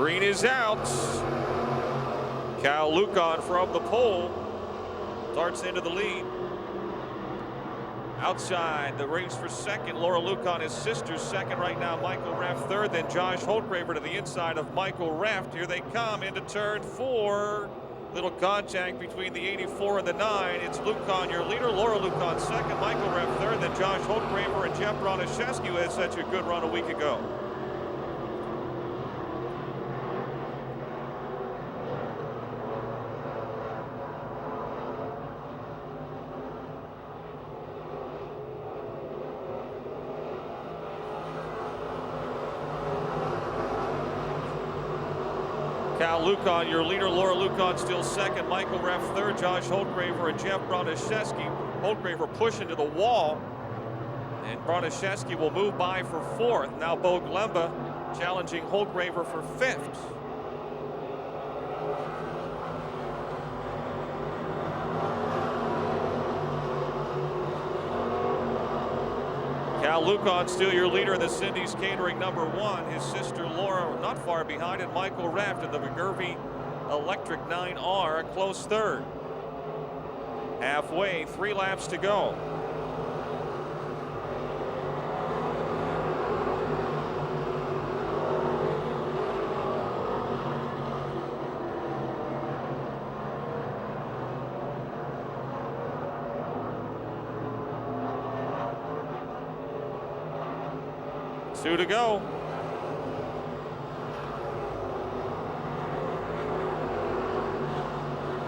green is out. Cal Lucan from the pole darts into the lead. Outside the race for second, Laura Lucan, his sister, second right now. Michael Reft third, then Josh Holtgraver to the inside of Michael Reft. Here they come into turn 4. Little contact between the 84 and the 9. It's Lucan, your leader. Laura Lucan second, Michael Reft third, then Josh Holtgraver and Jeff Bronaszewski, who had such a good run a week ago. Cal Lucan, your leader. Laura Lucan still second. Michael Reft third. Josh Holtgraver and Jeff Bronaszewski. Holtgraver pushing to the wall. And Bronaszewski will move by for fourth. Now Bo Glemba challenging Holtgraver for fifth. Cal Lucan still your leader in the Cindy's Catering #1. His sister Laura not far behind, and Michael Reft in the McGurvey Electric 9R, a close third. Halfway, 3 laps to go. Two to go.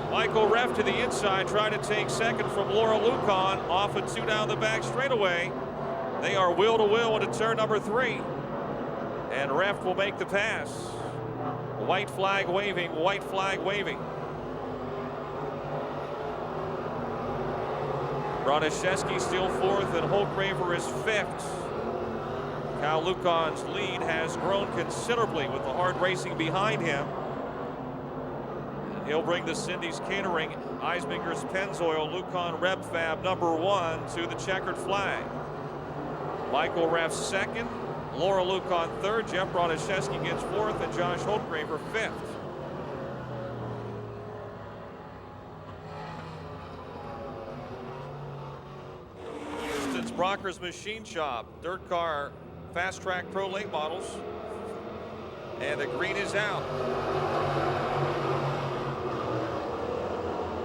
Michael Reft to the inside, trying to take second from Laura Lucan. Off and 2 down the back straightaway. They are wheel to wheel into turn number 3. And Reft will make the pass. White flag waving, white flag waving. Bronaszewski still fourth, and Holtgraver is fifth. Cal Lucan's lead has grown considerably with the hard racing behind him. And he'll bring the Cindy's Catering Eisminger's Pennzoil Lucan Reb Fab #1 to the checkered flag. Michael Reft second, Laura Lucan third, Jeff Bronaszewski gets fourth, and Josh Holtgraver fifth. Houston's Brockers Machine Shop, dirt car, Fast Track Pro Late models. And the green is out.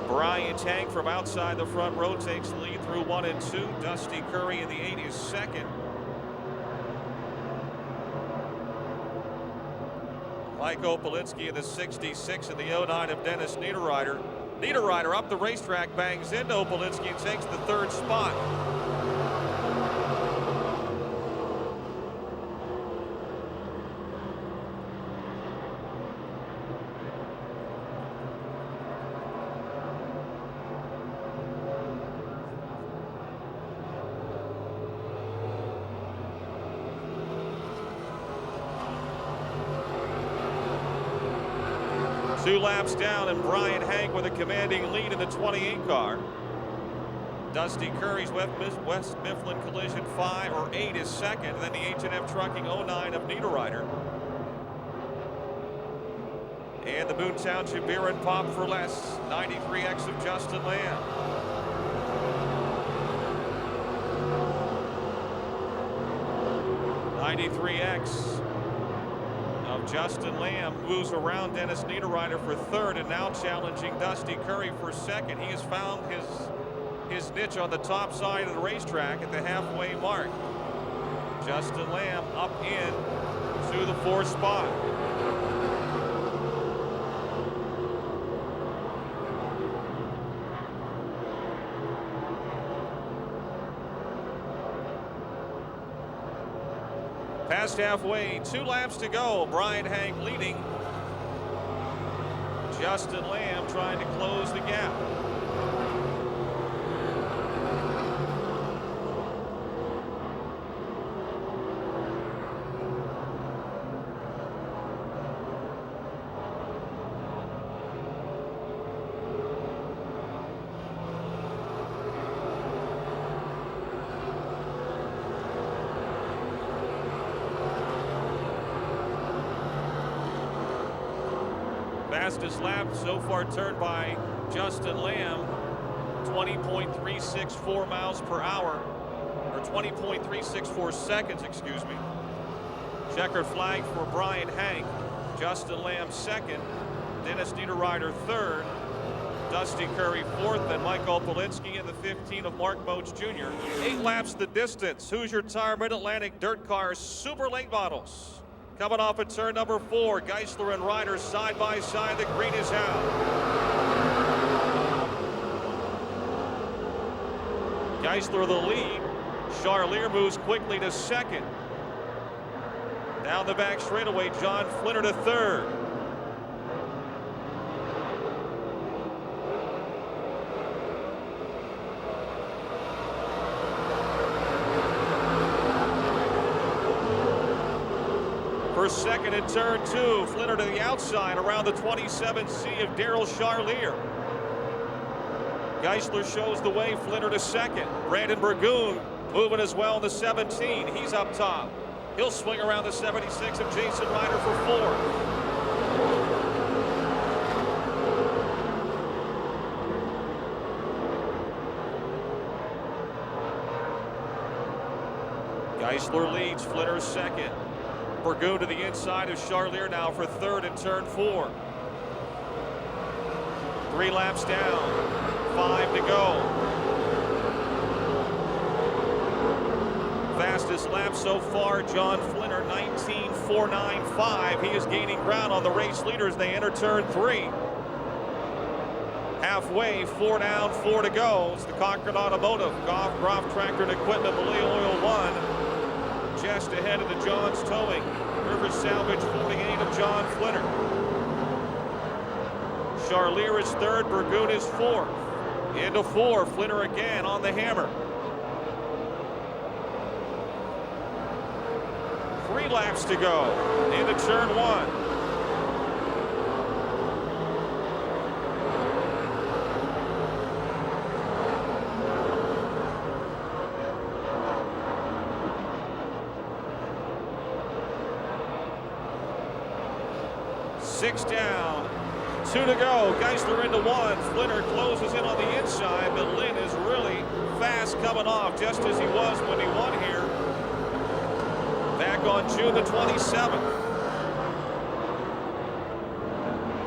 Brian Tank from outside the front row takes the lead through 1 and 2. Dusty Curry in the 8 is second. Mike Opolinsky in the 66 and the 09 of Dennis Niederreiter. Niederreiter up the racetrack, bangs into Opolinsky and takes the third spot. Two laps down, and Brian Hank with a commanding lead in the 28 car. Dusty Curry's West Mifflin Collision 5 or 8 is second. Then the H&F Trucking 09 of Niederreiter. And the Boone Township Beer and Pop for Less 93X of Justin Lamb. '93X of Justin Lamb moves around Dennis Niederreiter for third, and now challenging Dusty Curry for second. He has found his niche on the top side of the racetrack at the halfway mark. Justin Lamb up in to the 4th spot. Past halfway, 2 laps to go. Brian Hank leading. Justin Lamb trying to close the gap. Fastest lap so far turned by Justin Lamb, 20.364 miles per hour, or 20.364 seconds, excuse me. Checkered flag for Brian Hank. Justin Lamb second. Dennis Niederreiter third. Dusty Curry fourth, and Michael Polinsky in the 15 of Mark Moats Jr. 8 laps the distance. Hoosier Tire Mid-Atlantic Dirt Cars Super Late Models. Coming off at turn number 4, Geisler and Ryder side by side. The green is out. Geisler the lead. Charlier moves quickly to second. Down the back straightaway, John Flinner to third. For second in turn 2, Flinner to the outside around the 27C of Daryl Charlier. Geisler shows the way, Flinner to second. Brandon Burgoon moving as well in the 17. He's up top. He'll swing around the 76 of Jason Ryder for fourth. Geisler leads, Flinner second. Burgoon to the inside of Charlier now for third in turn 4. 3 laps down, 5 to go. Fastest lap so far, John Flinner, 19.495. He is gaining ground on the race leaders. They enter turn 3. Halfway, 4 down, 4 to go. It's the Cochran Automotive, Goff, Groff Tractor and Equipment, Malay Oil 1. Just ahead of the Johns Towing. River Salvage 48 of John Flinner. Charlier is third, Burgoon is fourth. Into 4, Flinner again on the hammer. 3 laps to go into turn 1. Six down, 2 to go. Geisler into 1. Flinner closes in on the inside, but Lynn is really fast coming off, just as he was when he won here back on June the 27th.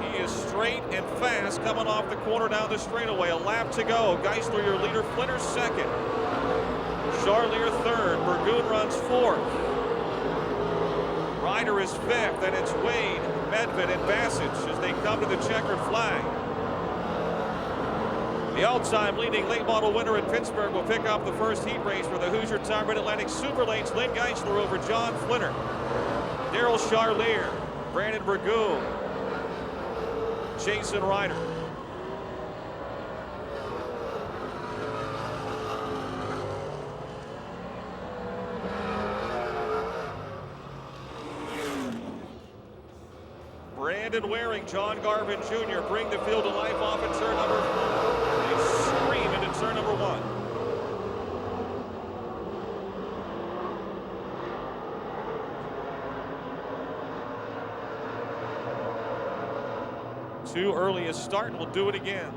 He is straight and fast coming off the corner down the straightaway. A lap to go. Geisler your leader, Flinner second. Charlier third. Burgoon runs fourth. Ryder is fifth, and it's Wade, Medved, and Bassett as they come to the checkered flag. The all-time leading late model winner at Pittsburgh will pick up the first heat race for the Hoosier Tire Mid-Atlantic Super Lates. Lynn Geisler over John Flinner. Daryl Charlier, Brandon Burgoon, Jason Ryder. Brandon Waring, John Garvin Jr. bring the field to life off at turn number 4. They scream into turn number 1. Too early a start, we'll do it again.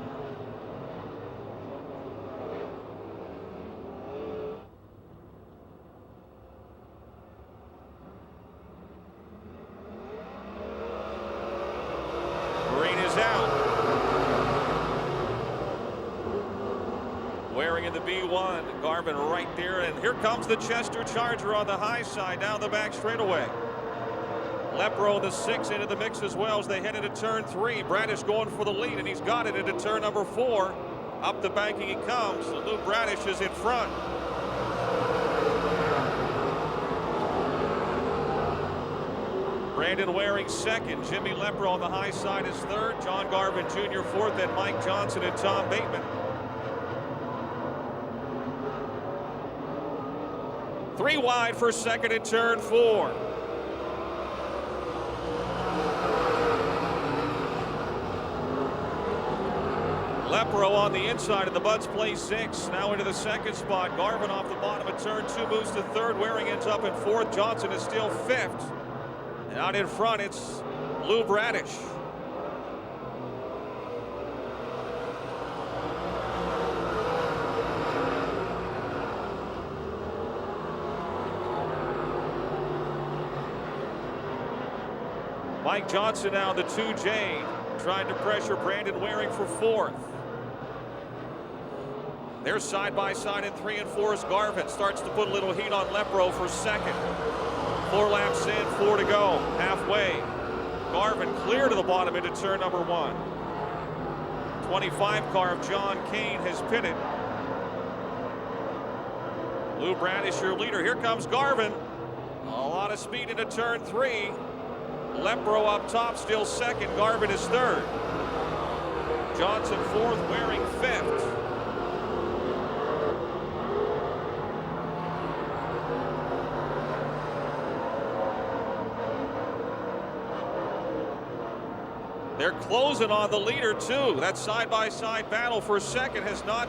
In the B1, Garvin right there, and here comes the Chester Charger on the high side down the back straightaway. Lepro in the 6 into the mix as well as they head into turn 3. Bradish going for the lead, and he's got it into turn number 4. Up the banking he comes. Lou Bradish is in front. Brandon Waring second. Jimmy Lepro on the high side is third. John Garvin Jr. fourth, and Mike Johnson and Tom Bateman. 3 wide for second in turn 4. Lepro on the inside of the Buds play 6. Now into the second spot. Garvin off the bottom of turn 2 moves to third. Waring ends up in fourth. Johnson is still fifth. And out in front, it's Lou Bradish. Mike Johnson now the 2J, trying to pressure Brandon Waring for 4th. They're side by side in 3 and 4 as Garvin starts to put a little heat on Lepro for 2nd. 4 laps in, 4 to go, halfway. Garvin clear to the bottom into turn number 1. 25 car of John Kane has pitted. Lou Bradish, your leader. Here comes Garvin. A lot of speed into turn 3. Lepro up top, still 2nd. Garvin is 3rd. Johnson 4th, Waring 5th. They're closing on the leader, too. That side-by-side battle for 2nd has not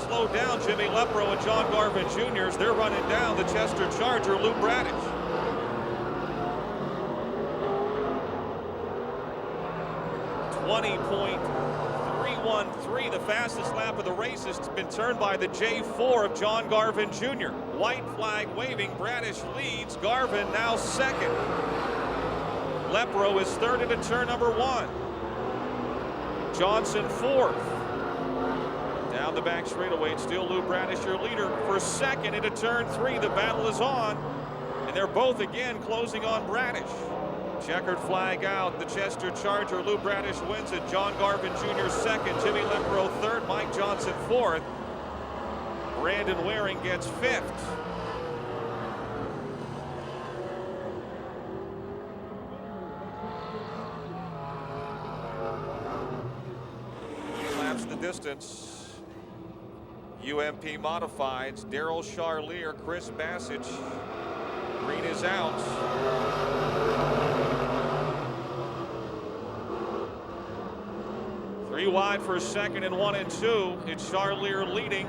slowed down Jimmy Lepro and John Garvin Jr.'s. They're running down the Chester Charger, Lou Bradish. .313, the fastest lap of the race, has been turned by the J4 of John Garvin Jr. White flag waving, Bradish leads, Garvin now 2nd. Lepro is 3rd into turn number 1. Johnson 4th. Down the back straightaway, it's still Lou Bradish, your leader, for 2nd into turn 3. The battle is on, and they're both again closing on Bradish. Checkered flag out, the Chester Charger, Lou Bradish wins it. John Garvin Jr. 2nd, Jimmy Lepro 3rd, Mike Johnson 4th. Brandon Waring gets 5th. Distance. UMP modifieds, Daryl Charlier, Chris Bassich. Green is out. Three wide for 2nd and 1 and 2. It's Charlier leading.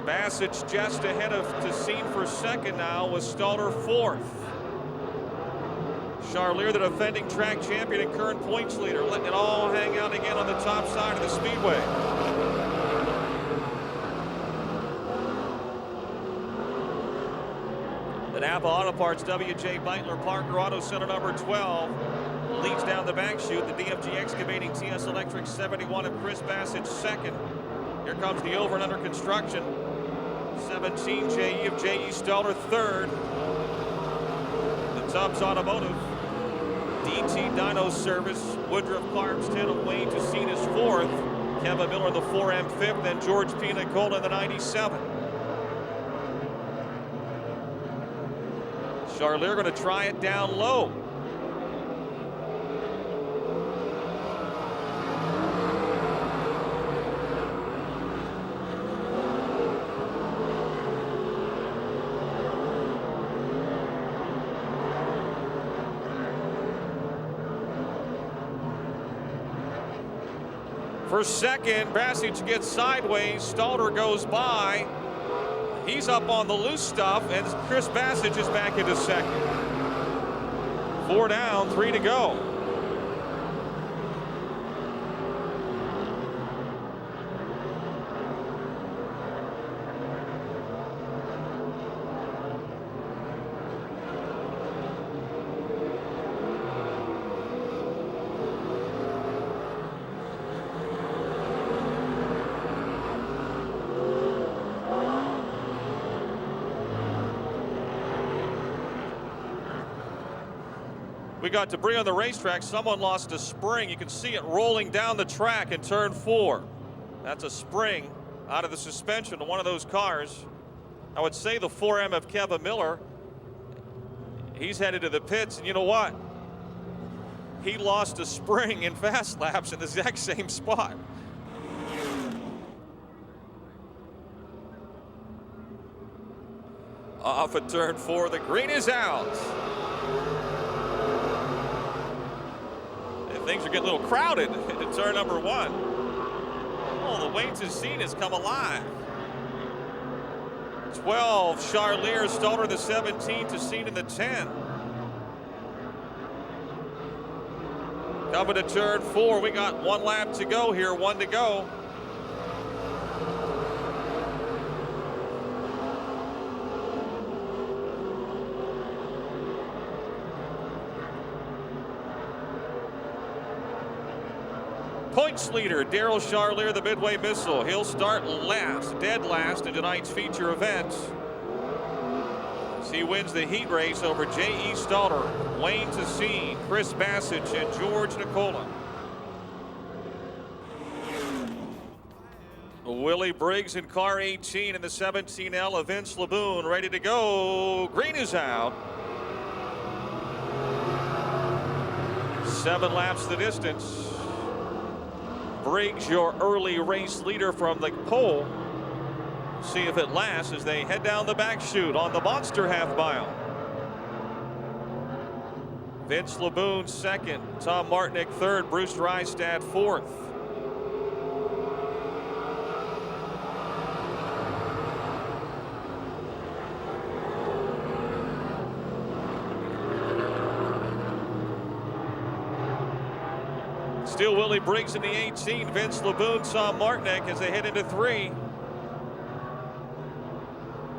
Bassich just ahead of Tessine for 2nd now, with Stalter 4th. Charlier, the defending track champion and current points leader, letting it all hang out again on the top side of the Speedway. The Napa Auto Parts W.J. Beitler Parker Auto Center number 12 leads down the back chute. The DFG Excavating TS Electric 71 of Chris Bassett 2nd. Here comes the over and under construction. 17 J.E. of J.E. Stalter 3rd. The Tubbs Automotive. DT Dyno Service, Woodruff Carbs 10 of Wayne Tessine is 4th. Kevin Miller the 4M 5th, and George Pinacola the 97. Charlier going to try it down low. For 2nd, Bassich gets sideways. Stalter goes by. He's up on the loose stuff, and Chris Bassich is back into 2nd. 4 down, 3 to go. We got debris on the racetrack. Someone lost a spring. You can see it rolling down the track in turn 4. That's a spring out of the suspension of one of those cars. I would say the 4M of Kevin Miller. He's headed to the pits, and you know what? He lost a spring in fast laps in the exact same spot. Off at turn 4, the green is out. Things are getting a little crowded into turn number 1. Oh, the Wayne Tessine has come alive. 12, Charlier, Stalter the 17, Tessine in the 10. Coming to turn 4, we got 1 lap to go here, 1 to go. Points leader, Daryl Charlier, the Midway Missile. He'll start last, dead last in tonight's feature event. He wins the heat race over J.E. Stalter, Wayne Tassine, Chris Bassett, and George Nicola. Willie Briggs in car 18 in the 17L of Vince LeBoon, ready to go. Green is out. 7 laps the distance. Briggs, your early race leader from the pole. See if it lasts as they head down the back chute on the monster half mile. Vince LeBoon second, Tom Martinick third, Bruce Drystad fourth. Still Willie Briggs in the 18, Vince LeBoon, Tom Martinick as they head into 3.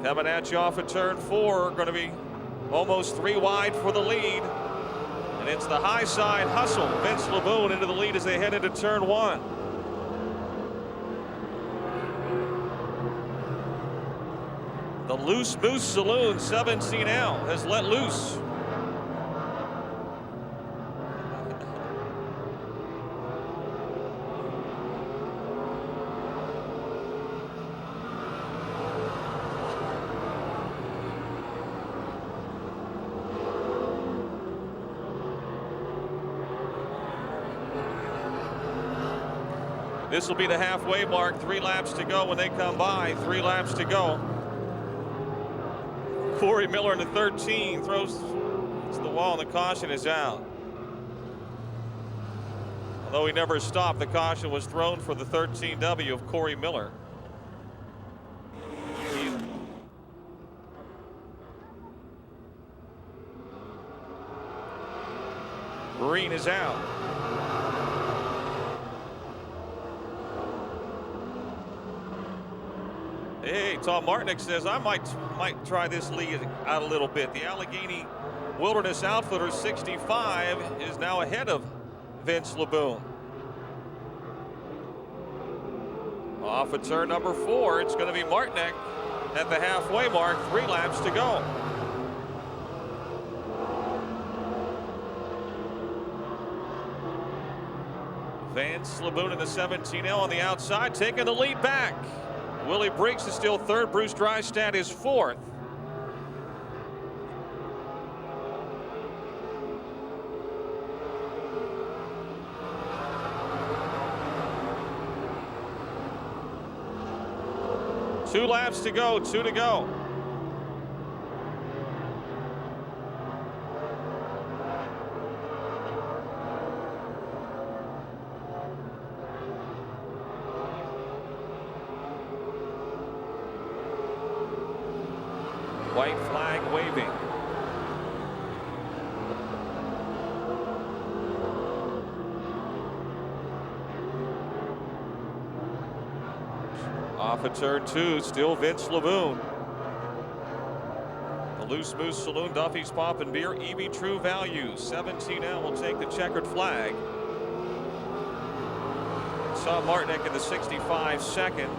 Coming at you off of turn 4, going to be almost 3 wide for the lead. And it's the high side hustle. Vince LeBoon into the lead as they head into turn 1. The Loose Moose Saloon 17L has let loose. This will be the halfway mark. 3 laps to go when they come by. 3 laps to go. Corey Miller in the 13 throws to the wall and the caution is out. Although he never stopped, the caution was thrown for the 13W of Corey Miller. Green is out. Hey, Tom Martinick says, I might try this lead out a little bit. The Allegheny Wilderness Outfitter 65 is now ahead of Vince LeBoon. Off of turn number 4, it's going to be Martinick at the halfway mark. 3 laps to go. Vince LeBoon in the 17L on the outside, taking the lead back. Willie Briggs is still third. Bruce Drystad is fourth. Two laps to go, 2 to go. White flag waving. Off of turn 2, still Vince LeBoon. The Loose Moose Saloon, Duffy's Pop and Beer, EV True Values. 17L will take the checkered flag. Tom Martinick in the 65 second.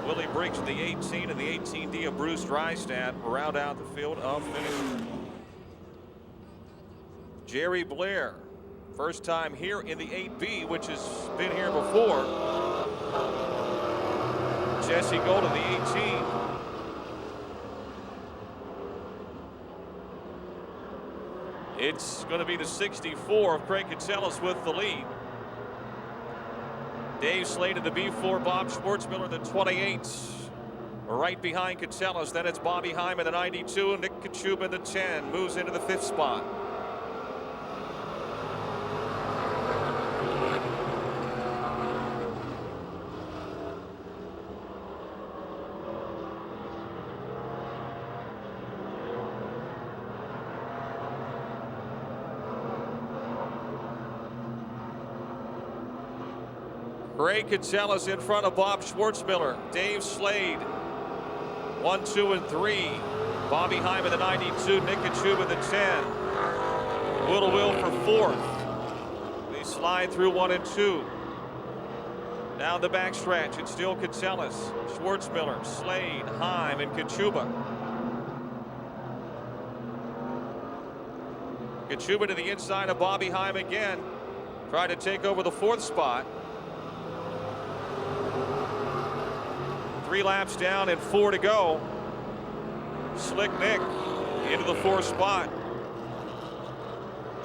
Willie Briggs in the 18 and the 18D of Bruce Drystad round out the field of finish. Jerry Blair, first time here in the 8B, which has been here before. Jesse Gold in the 18. It's going to be the 64 of Craig Catsellas with the lead. Dave Slade in the B4, Bob Schwartzmiller in the 28. Right behind Catsellas. Then it's Bobby Hyman in the 92. Nick Kachuba in the 10. Moves into the 5th spot. Craig Catsellas in front of Bob Schwartzmiller. Dave Slade, 1, 2, and 3. Bobby Hyman, the 92. Nick Kachuba, the 10. Will for 4th. They slide through 1 and 2. Down the backstretch, it's still Kitselis, Schwartzmiller, Slade, Heim, and Kachuba. Kachuba to the inside of Bobby Heim again. Trying to take over the 4th spot. 3 laps down and 4 to go. Slick Nick into the 4th spot.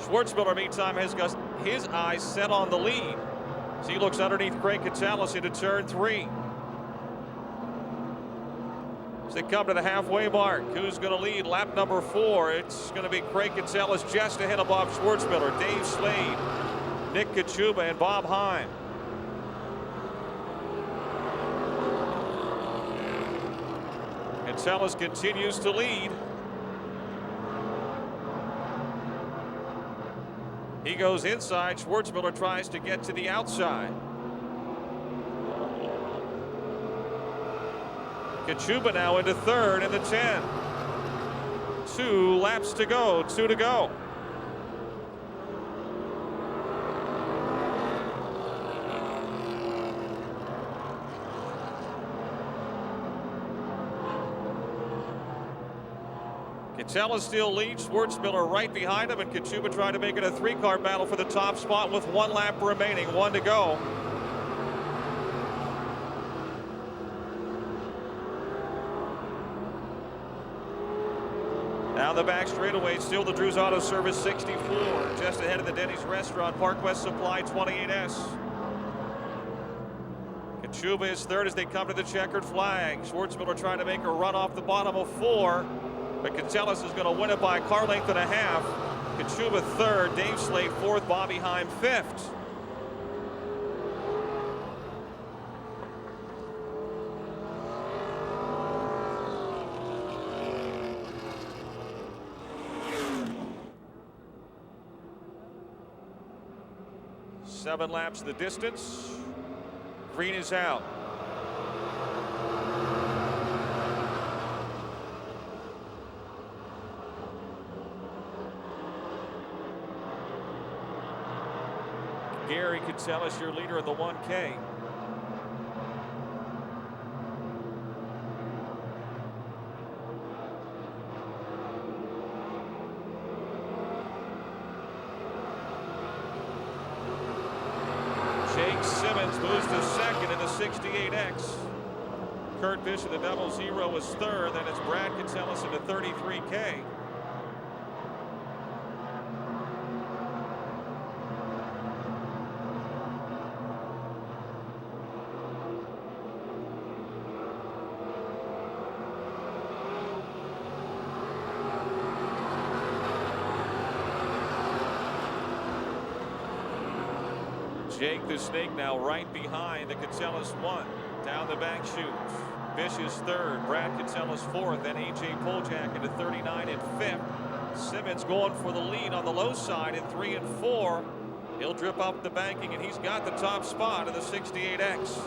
Schwartzmiller, meantime, has got his eyes set on the lead. As he looks underneath Craig Kitselis into turn 3. As they come to the halfway mark, who's going to lead lap number 4? It's going to be Craig Kitselis just ahead of Bob Schwartzmiller, Dave Slade, Nick Kachuba, and Bob Heim. Kitselis continues to lead. He goes inside. Schwartzmiller tries to get to the outside. Kachuba now into 3rd in the 10. 2 laps to go, 2 to go. Kitselis still leads, Schwartzmiller right behind him, and Kachuba trying to make it a 3-car battle for the top spot with 1 lap remaining, 1 to go. Down the back straightaway, still the Drew's Auto Service 64, just ahead of the Denny's Restaurant, Park West Supply 28S. Kachuba is 3rd as they come to the checkered flag. Schwartzmiller trying to make a run off the bottom of 4. But Kitselis is going to win it by a car length and a half. Kachuba 3rd, Dave Slade 4th, Bobby Heim 5th. Seven laps the distance. Green is out. Gary Kitselis, your leader in the 1K. Jake Simmons moves to 2nd in the 68X. Kurt Fish in the 00 is 3rd. Then it's Brad Kitselis in the 33K. Jake the Snake now right behind the Kitselis 1. Down the back chutes. Fish is 3rd. Brad Kitselis 4th. Then A.J. Poljak into 39 and 5th. Simmons going for the lead on the low side in 3 and 4. He'll drip up the banking, and he's got the top spot in the 68X.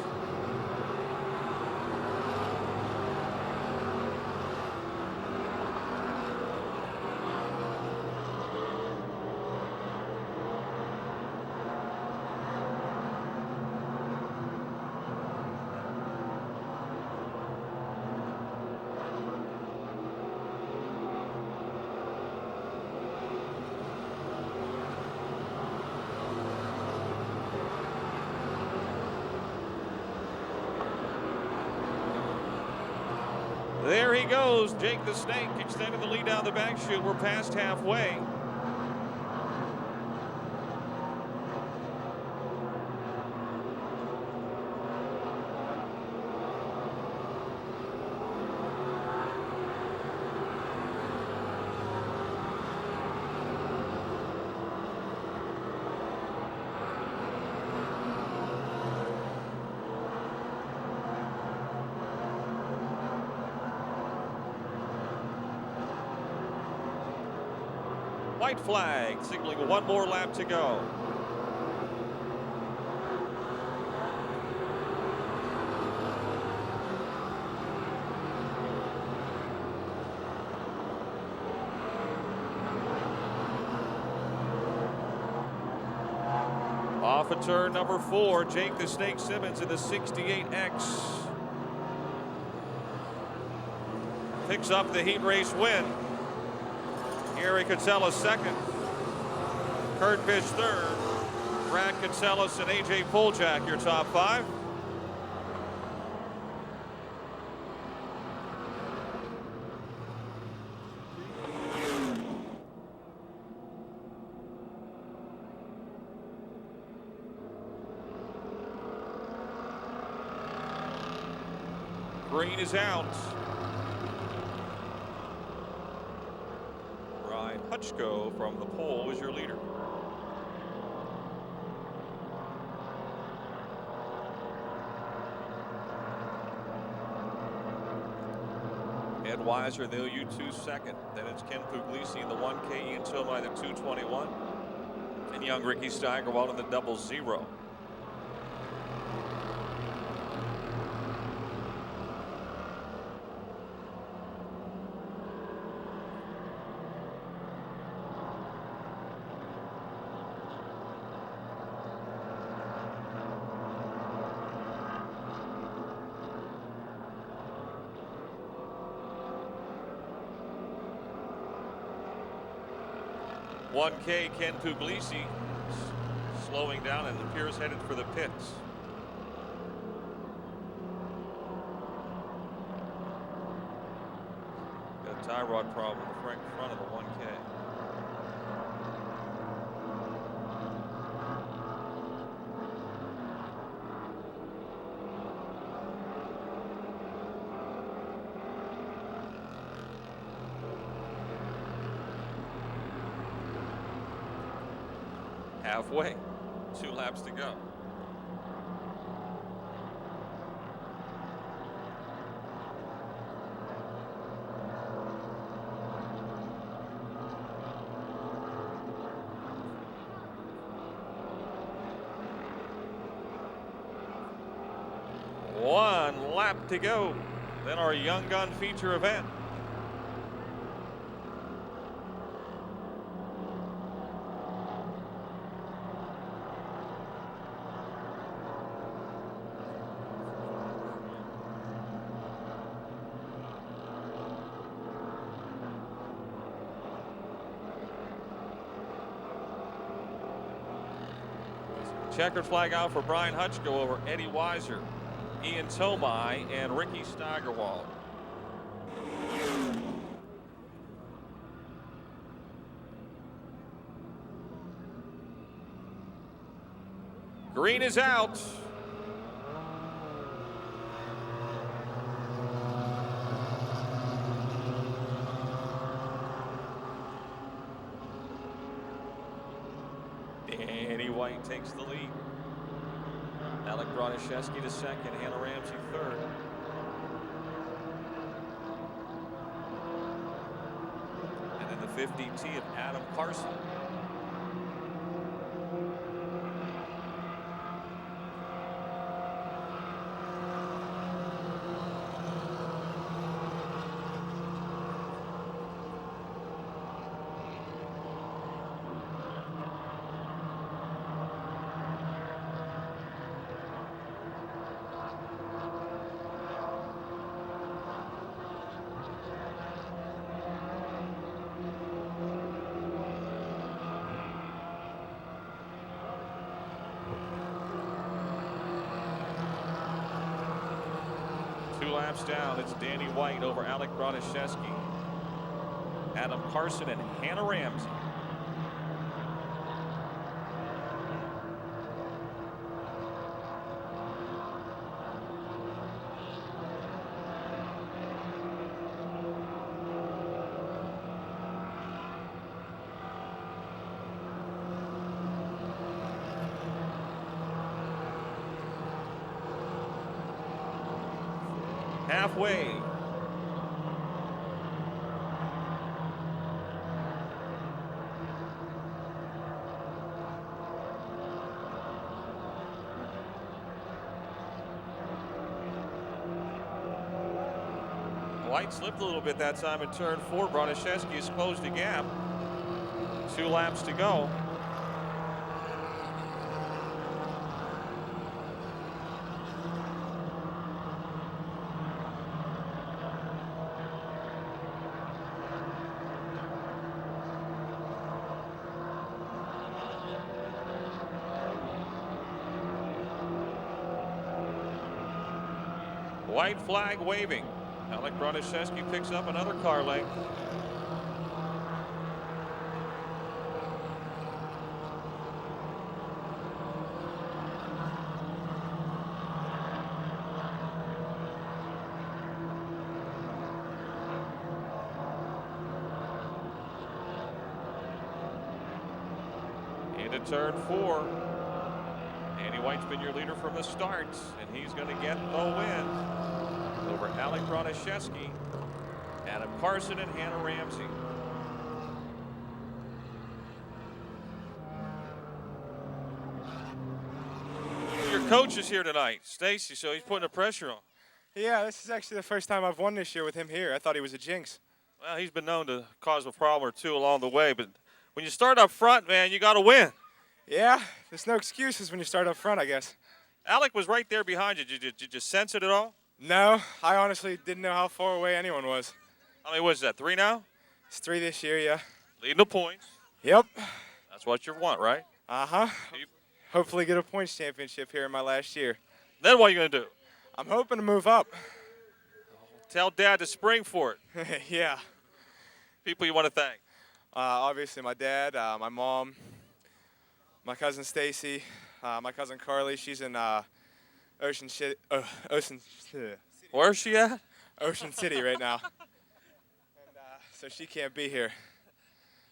There he goes, Jake the Snake, extending the lead down the back chute. We're past halfway. White flag, signaling 1 more lap to go. Off Off of turn number 4, Jake the Snake Simmons in the 68X. Picks up the heat race win. Gary Kinsella second. Kurt Fish third. Brad Kinsellas and AJ Poljack, your top 5. Green is out. Brian Hutchko from the pole is your leader. Ed Weiser, the U2 second. Then it's Ken Puglisi in the 1K, Ian Tomai the 221. And young Ricky Steigerwald in the 00. .1K, Ken Puglisi slowing down and appears headed for the pits. Got a tie rod problem in the front of the 1K. Halfway, 2 laps to go. One lap to go. Then our Young Gun feature event. Checkered flag out for Brian Hutchko over Eddie Weiser, Ian Tomai, and Ricky Steigerwald. Green is out. Danny White takes the lead. Alec Bronaszewski to second, Hannah Ramsey third. And then the 50T of Adam Carson. Laps down, it's Danny White over Alec Bronaszewski, Adam Carson, and Hannah Ramsey. Halfway. White slipped a little bit that time in turn 4. Bronaszewski has closed the gap. 2 laps to go. White flag waving. Alec Broniszewski picks up another car length. Into turn 4. Andy White's been your leader from the start, and he's going to get the win over Alec Broniszewski, Adam Carson, and Hannah Ramsey. Your coach is here tonight, Stacy, so he's putting the pressure on. Yeah, this is actually the first time I've won this year with him here. I thought he was a jinx. Well, he's been known to cause a problem or two along the way, but when you start up front, man, you got to win. Yeah, there's no excuses when you start up front, I guess. Alec was right there behind you. Did you just sense it at all? No, I honestly didn't know how far away anyone was. How many was that, 3 now? It's 3 this year, yeah. Leading the points. Yep. That's what you want, right? Uh-huh. Hopefully get a points championship here in my last year. Then what are you going to do? I'm hoping to move up. Tell Dad to spring for it. Yeah. People you want to thank? Obviously my dad, my mom, my cousin Stacy, my cousin Carly. She's in Ocean City. Where's she at? Ocean City right now. And so she can't be here.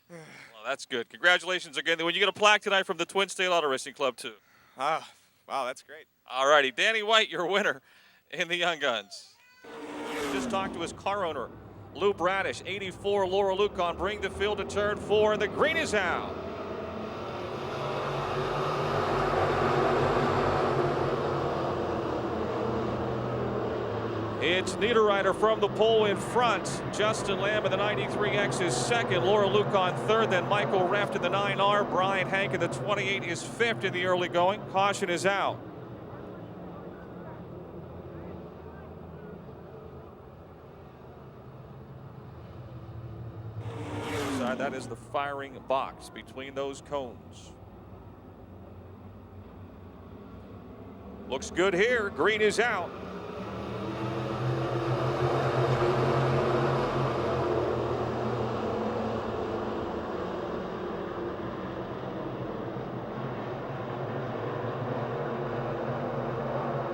Well, that's good. Congratulations again. When you get a plaque tonight from the Twin State Auto Racing Club, too. Oh, wow, that's great. All righty. Danny White, your winner in the Young Guns. Just talked to his car owner, Lou Bradish. 84, Laura Lucon, bring the field to turn 4, and the green is out. It's Niederreiter from the pole in front. Justin Lamb in the 93X is second. Laura Lucon third. Then Michael Reft in the 9R. Brian Hank in the 28 is fifth in the early going. Caution is out. Inside, that is the firing box between those cones. Looks good here. Green is out.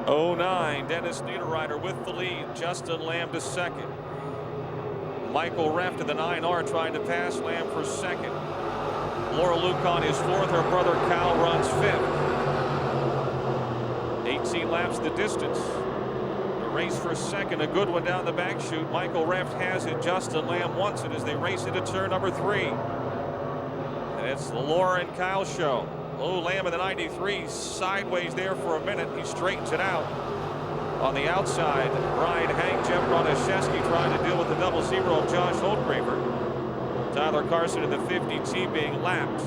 '09, Dennis Niederreiter with the lead. Justin Lamb to second. Michael Reft in the 9R trying to pass Lamb for second. Laura Lucon is fourth. Her brother Cal runs fifth. 18 laps the distance. The race for second, a good one down the back chute. Michael Reft has it. Justin Lamb wants it as they race into turn number 3. And it's the Laura and Kyle show. Oh, Lamb in the 93 sideways there for a minute. He straightens it out. On the outside, Brian Hank, Jeff Broniszewski trying to deal with the double zero of Josh Holtgraver. Tyler Carson in the 50T being lapped.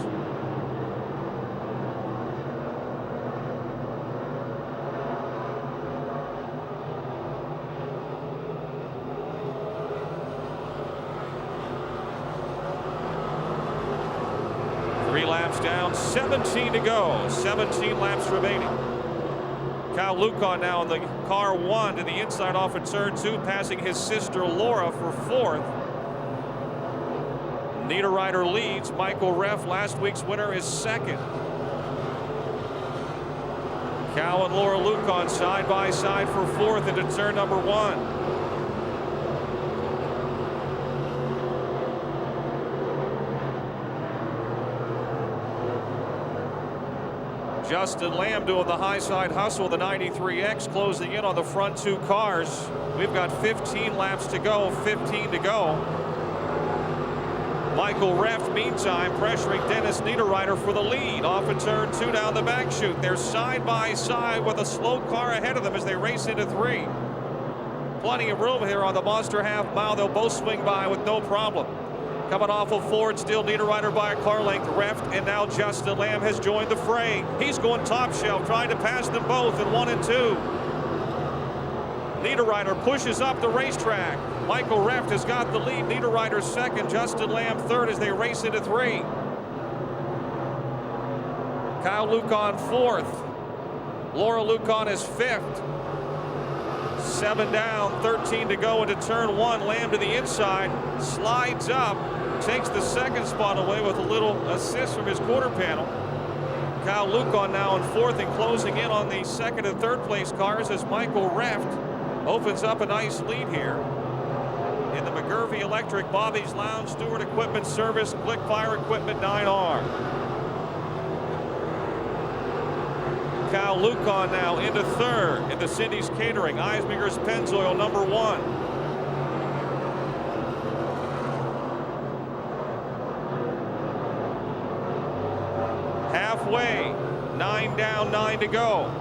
Laps down, 17 to go. 17 laps remaining. Kyle Lucon now in the car 1 to the inside off of turn 2, passing his sister Laura for 4th. Niederreiter leads. Michael Reft, last week's winner, is 2nd. Kyle and Laura Lucon side by side for 4th into turn number 1. Justin Lamb doing the high side hustle, the 93X closing in on the front 2 cars. We've got 15 laps to go, 15 to go. Michael Reft, meantime, pressuring Dennis Niederreiter for the lead off of turn 2 down the back chute. They're side by side with a slow car ahead of them as they race into 3. Plenty of room here on the Monster half mile. They'll both swing by with no problem. Coming off of Ford, still Niederreiter by a car length. Reft and now Justin Lamb has joined the fray. He's going top shelf, trying to pass them both in 1 and 2. Niederreiter pushes up the racetrack. Michael Reft has got the lead. Niederreiter second, Justin Lamb third as they race into 3. Kyle Lucon 4th. Laura Lucon is 5th. 7 down, 13 to go into turn 1. Lamb to the inside, slides up, takes the second spot away with a little assist from his quarter panel. Kyle Lukon now in 4th and closing in on the 2nd and 3rd place cars as Michael Reft opens up a nice lead here. In the McGurvey Electric, Bobby's Lounge, Stewart Equipment Service, Glick Fire Equipment 9R. Kyle Lukon now into 3rd in the Cindy's Catering, Eisminger's Pennzoil number 1. Halfway, 9 down, 9 to go.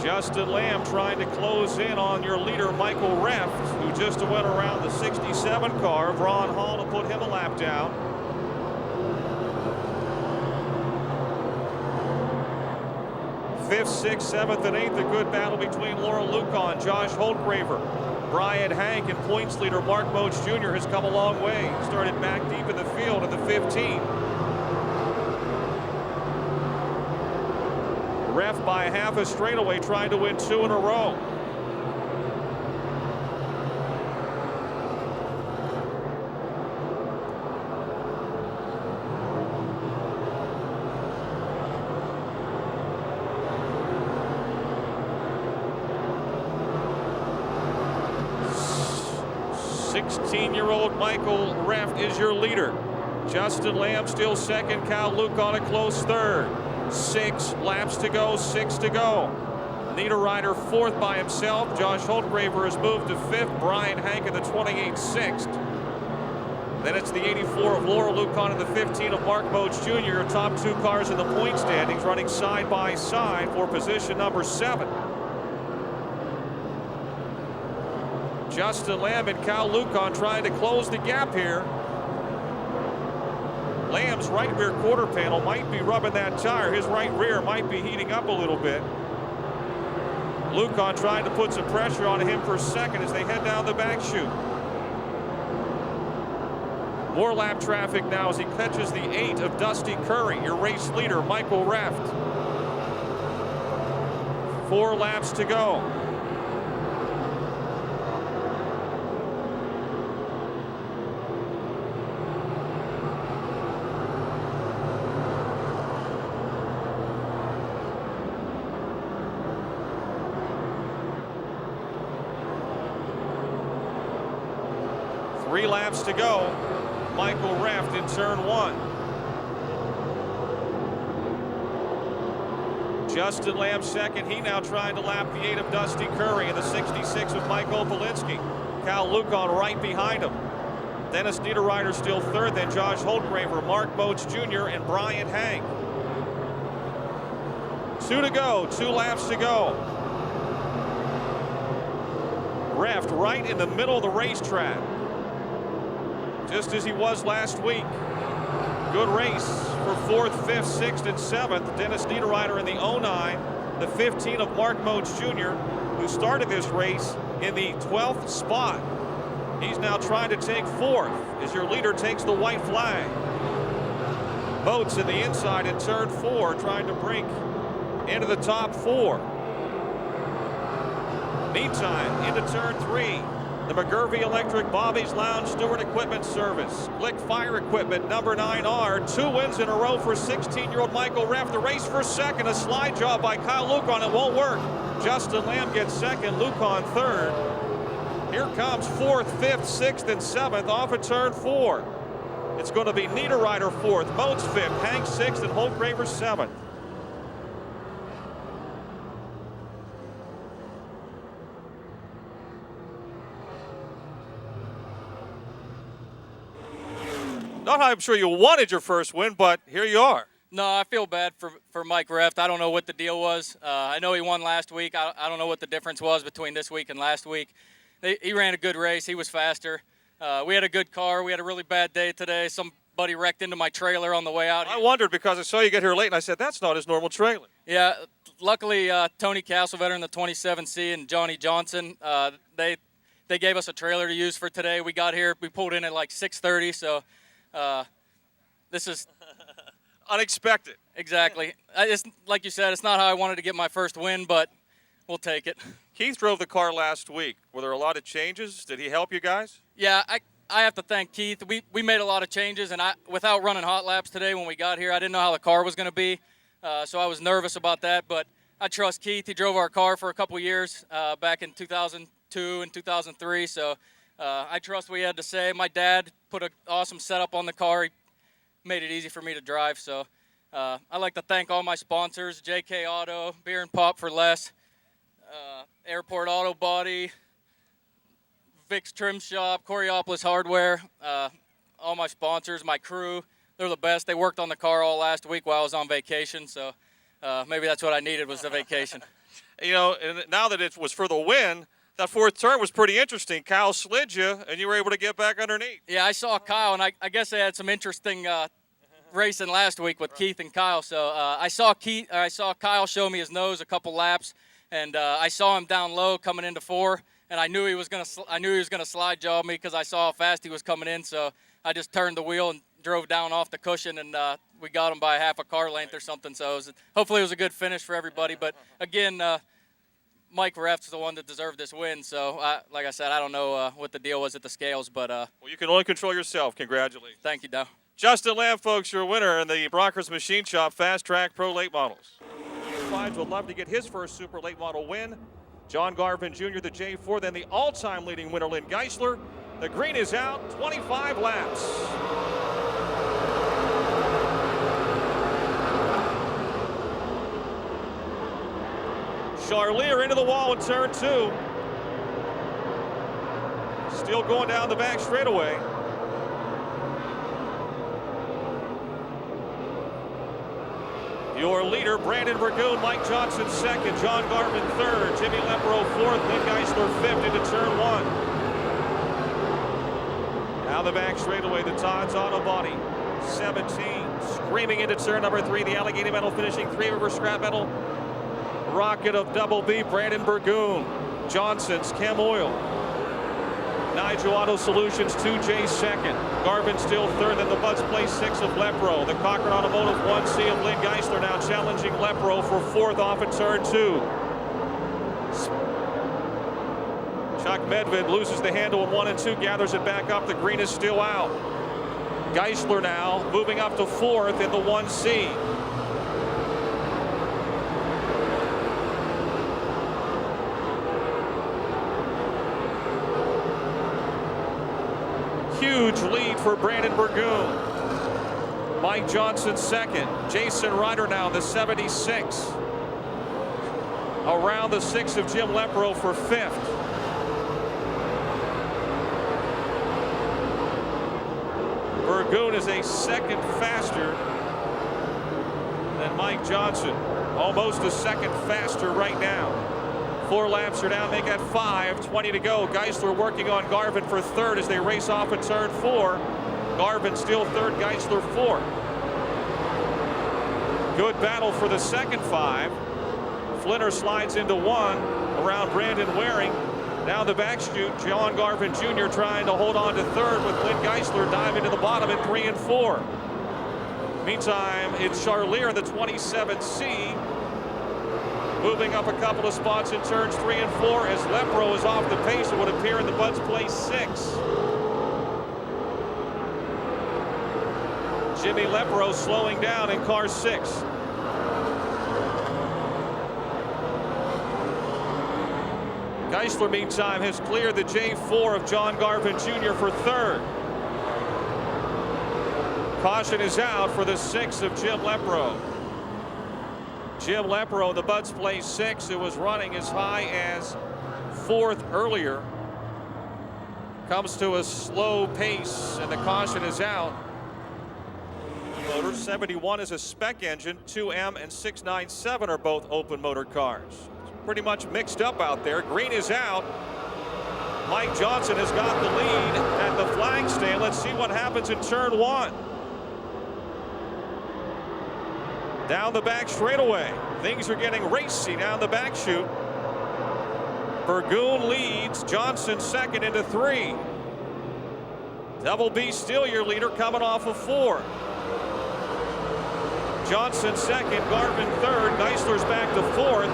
Justin Lamb trying to close in on your leader, Michael Reft, who just went around the 67 car of Ron Hall to put him a lap down. Fifth, sixth, seventh, and eighth, a good battle between Laura Lukon, Josh Holtgraver, Brian Hank, and points leader Mark Moach Jr. has come a long way. Started back deep in the field in the 15. Ref by half a straightaway, trying to win 2 in a row. Sixteen-year-old Michael Reft is your leader. Justin Lamb still second. Kyle Lukon a close 3rd. 6 laps to go, 6 to go. Niederreiter 4th by himself. Josh Holtgraver has moved to 5th. Brian Hank in the 28 6th. Then it's the 84 of Laura Lukon and the 15 of Mark Moach Jr. Top 2 cars in the point standings running side by side for position number 7. Justin Lamb and Kyle Lukon trying to close the gap here. Lamb's right rear quarter panel might be rubbing that tire. His right rear might be heating up a little bit. Lukon trying to put some pressure on him for second as they head down the back chute. More lap traffic now as he catches the 8 of Dusty Curry, your race leader, Michael Reft. 4 laps to go. Three laps to go. Michael Reft in turn 1. Justin Lamb second. He now trying to lap the 8 of Dusty Curry in the 66 of Mike Opolinski. Kyle Lukon right behind him. Dennis Niederreiter still 3rd. Then Josh Holtgraver, Mark Moach Jr., and Brian Hank. 2 to go. 2 laps to go. Reft right in the middle of the racetrack, just as he was last week. Good race for 4th, 5th, 6th, and 7th. Dennis Niederreiter in the 09, the 15 of Mark Moach Jr., who started this race in the 12th spot. He's now trying to take 4th as your leader takes the white flag. Boats in the inside in turn 4, trying to break into the top 4. Meantime, into turn 3. The McGurvey Electric, Bobby's Lounge, Stewart Equipment Service, Glick Fire Equipment, number 9R. 2 wins in a row for 16-year-old Michael Reft. The race for second, a slide job by Kyle Lukon. It won't work. Justin Lamb gets second, Lukon 3rd. Here comes 4th, 5th, 6th, and 7th off of turn 4. It's going to be Niederreiter 4th, Moats 5th, Hank 6th, and Holtgraver 7th. Not I'm sure you wanted your first win, but here you are. No, I feel bad for Mike Reft. I don't know what the deal was. I know he won last week. I don't know what the difference was between this week and last week. He ran a good race. He was faster. We had a good car. We had a really bad day today. Somebody wrecked into my trailer on the way out. I wondered because I saw you get here late, and I said, that's not his normal trailer. Yeah, luckily Tony Castlevetter in the 27C and Johnny Johnson, they gave us a trailer to use for today. We got here. We pulled in at like 6:30, so this is unexpected. Exactly. It's like you said, it's not how I wanted to get my first win, but we'll take it. Keith drove the car last week. Were there a lot of changes? Did he help you guys? Yeah, I have to thank Keith. We made a lot of changes, and without running hot laps today when we got here, I didn't know how the car was going to be, so I was nervous about that. But I trust Keith. He drove our car for a couple years back in 2002 and 2003, so I trust what he had to say. My dad put an awesome setup on the car. He made it easy for me to drive, so I'd like to thank all my sponsors, JK Auto, Beer and Pop for Less, Airport Auto Body, Vic's Trim Shop, Coriopolis Hardware, all my sponsors, my crew. They're the best. They worked on the car all last week while I was on vacation, so maybe that's what I needed was the vacation. You know, and now that it was for the win, that fourth turn was pretty interesting. Kyle slid you, and you were able to get back underneath. Yeah, I saw Kyle, and I guess they had some interesting racing last week with Keith and Kyle. So I saw Kyle show me his nose a couple laps, and I saw him down low coming into 4, and I knew he was gonna slide job me because I saw how fast he was coming in. So I just turned the wheel and drove down off the cushion, and we got him by half a car length or something. So hopefully it was a good finish for everybody. But again, Mike Ref's the one that deserved this win. So like I said, I don't know what the deal was at the scales, but well, you can only control yourself. Congratulations. Thank you, Dow. Justin Lamb, folks, your winner in the Brockers Machine Shop Fast Track Pro Late Models. Fives would love to get his first Super Late Model win. John Garvin Jr., the J4, then the all-time leading winner, Lynn Geisler. The green is out, 25 laps. Charlier into the wall in turn 2. Still going down the back straightaway. Your leader, Brandon Burgoon, Mike Johnson second, John Garvin third, Jimmy Lepro fourth, Lynn Geisler fifth into turn 1. Down the back straightaway, the Todd's Auto Body, 17. Screaming into turn number 3, the Allegheny Metal finishing 3 over scrap metal. Rocket of Double B, Brandon Burgoon. Johnson's Chem Oil. Nigel Auto Solutions, 2J second. Garvin still third, then the Buds place 6 of Lepro. The Cochran Automotive 1C of Lynn Geisler now challenging Lepro for 4th off at turn 2. Chuck Medved loses the handle in 1 and 2, gathers it back up. The green is still out. Geisler now moving up to 4th in the 1C. Huge lead for Brandon Burgoon. Mike Johnson second. Jason Ryder now the 76. Around the 6 of Jim Lepro for 5th. Burgoon is a second faster than Mike Johnson. Almost a second faster right now. 4 laps are down, they got 5, 20 to go. Geisler working on Garvin for 3rd as they race off at turn 4. Garvin still 3rd, Geisler 4th. Good battle for the second 5. Flinner slides into 1 around Brandon Waring. Now the back chute, John Garvin Jr. trying to hold on to 3rd with Lynn Geisler diving to the bottom in 3 and 4. Meantime, it's Charlier in the 27C. Moving up a couple of spots in turns 3 and 4 as Lepro is off the pace. It would appear in the Buds place 6. Jimmy Lepro slowing down in car 6. Geisler, meantime, has cleared the J4 of John Garvin Jr. for 3rd. Caution is out for the 6 of Jim Lepro. Jim Lepro, the Buds place 6. It was running as high as 4th earlier. Comes to a slow pace, and the caution is out. Motor 71 is a spec engine. 2M and 697 are both open motor cars. It's pretty much mixed up out there. Green is out. Mike Johnson has got the lead at the flag stand. Let's see what happens in turn 1. Down the back straightaway. Things are getting racy down the back chute. Burgoon leads. Johnson second into 3. Double B still your leader coming off of 4. Johnson second, Garvin third. Geisler's back to 4th.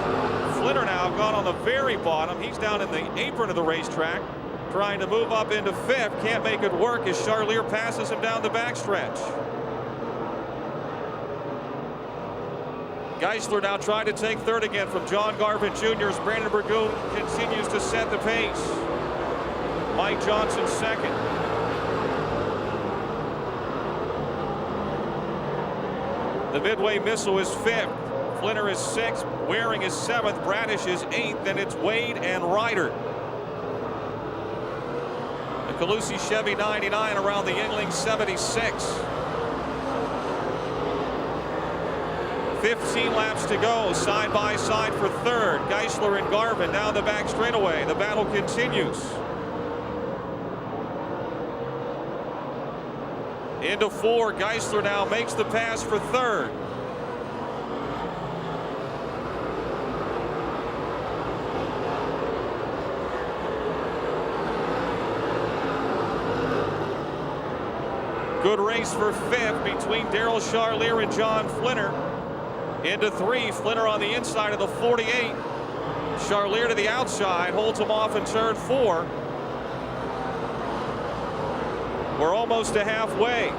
Flinner now gone on the very bottom. He's down in the apron of the racetrack, trying to move up into fifth. Can't make it work as Charlier passes him down the backstretch. Geisler now trying to take third again from John Garvin Jr. as Brandon Burgoon continues to set the pace. Mike Johnson second. The Midway Missile is fifth. Flinner is sixth. Waring is seventh. Bradish is eighth. Then it's Wade and Ryder. The Calusi Chevy 99 around the Yuengling 76. 15 laps to go, side by side for third. Geisler and Garvin down the back straightaway. The battle continues. Into four, Geisler now makes the pass for third. Good race for fifth between Daryl Charlier and John Flinner. Into three, Flinner on the inside of the 48. Charlier to the outside, holds him off in turn four. We're almost to halfway.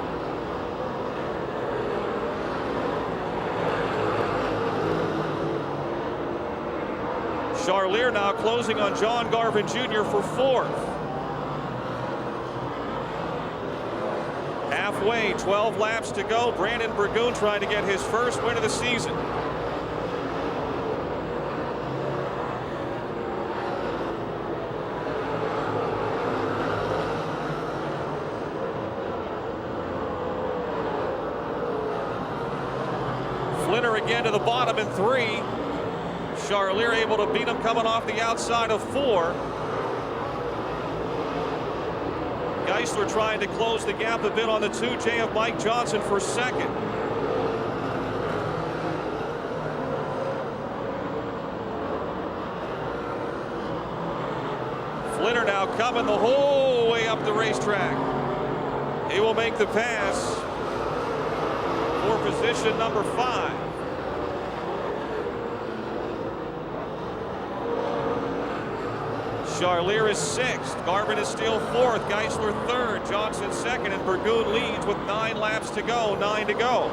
Charlier now closing on John Garvin Jr. for fourth. Halfway, 12 laps to go. Brandon Burgoon trying to get his first win of the season. Flinner again to the bottom in three. Charlier able to beat him coming off the outside of four. Geisler trying to close the gap a bit on the 2J of Mike Johnson for second. Flinner now coming the whole way up the racetrack. He will make the pass for position number 5. Charlier is sixth. Garvin is still fourth. Geisler third. Johnson second. And Burgoon leads with 9 laps to go. 9 to go.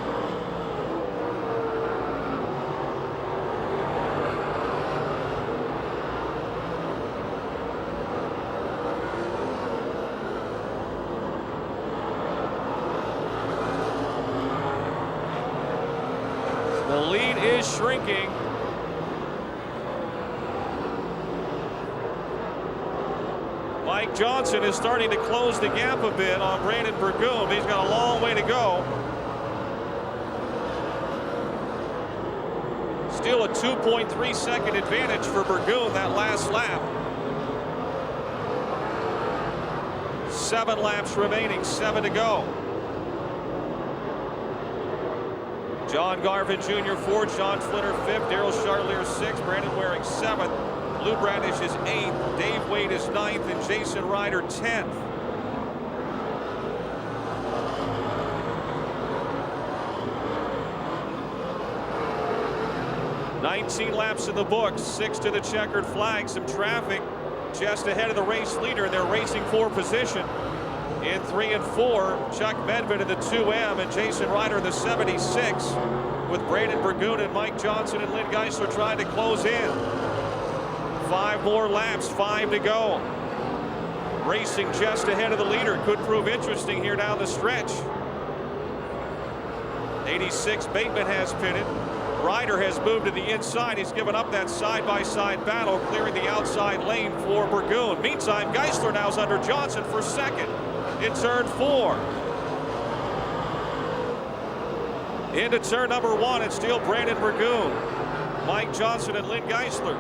The lead is shrinking. Mike Johnson is starting to close the gap a bit on Brandon Burgoon. He's got a long way to go. Still a 2.3 second advantage for Burgoon that last lap. 7 laps remaining, 7 to go. John Garvin Jr. fourth, John Flinner fifth, Daryl Charlier sixth, Brandon Waring seventh. Lou Bradish is 8th, Dave Wade is 9th, and Jason Ryder 10th. "19 laps in the books, 6 to the checkered flag. Some traffic just ahead of the race leader. They're racing for position. In 3 and 4, Chuck Medved in the 2M and Jason Ryder in the 76, with Brandon Burgoon and Mike Johnson and Lynn Geisler trying to close in. 5 more laps, 5 to go. Racing just ahead of the leader. Could prove interesting here down the stretch. 86 Bateman has pitted. Ryder has moved to the inside. He's given up that side-by-side battle, clearing the outside lane for Burgoon. Meantime, Geisler now is under Johnson for second in turn 4. Into turn number 1, it's still Brandon Burgoon, Mike Johnson, and Lynn Geisler.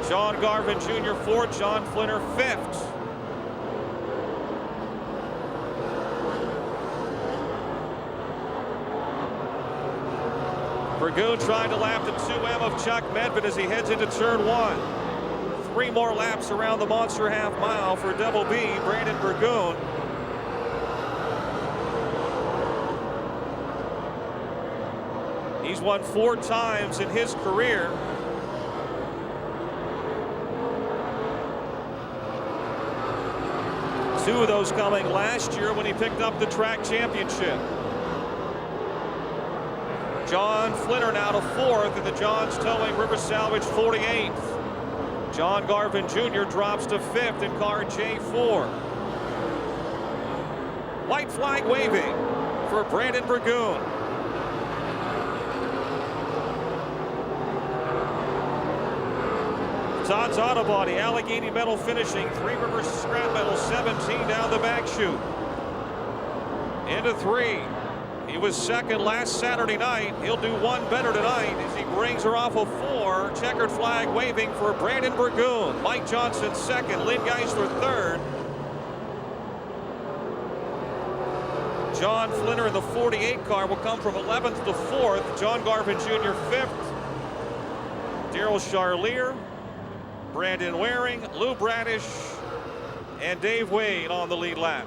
John Garvin Jr. fourth, John Flinner fifth. Burgoon trying to lap the 2M of Chuck Medved as he heads into turn 1. 3 more laps around the monster half mile for Double B, Brandon Burgoon. He's won 4 times in his career. 2 of those coming last year when he picked up the track championship. John Flinner now to 4th in the Johns Towing River Salvage 48th. John Garvin Jr. drops to 5th in car J4. White flag waving for Brandon Burgoon. Todd's Auto Body, Allegheny Metal Finishing, Three Rivers Scrap Metal, 17 down the back chute. Into 3. He was second last Saturday night. He'll do 1 better tonight as he brings her off of 4. Checkered flag waving for Brandon Burgoon. Mike Johnson second, Lynn Geisler third. John Flinner in the 48 car will come from 11th to 4th. John Garvin Jr. 5th. Daryl Charlier, Brandon Waring, Lou Bradish, and Dave Wade on the lead lap.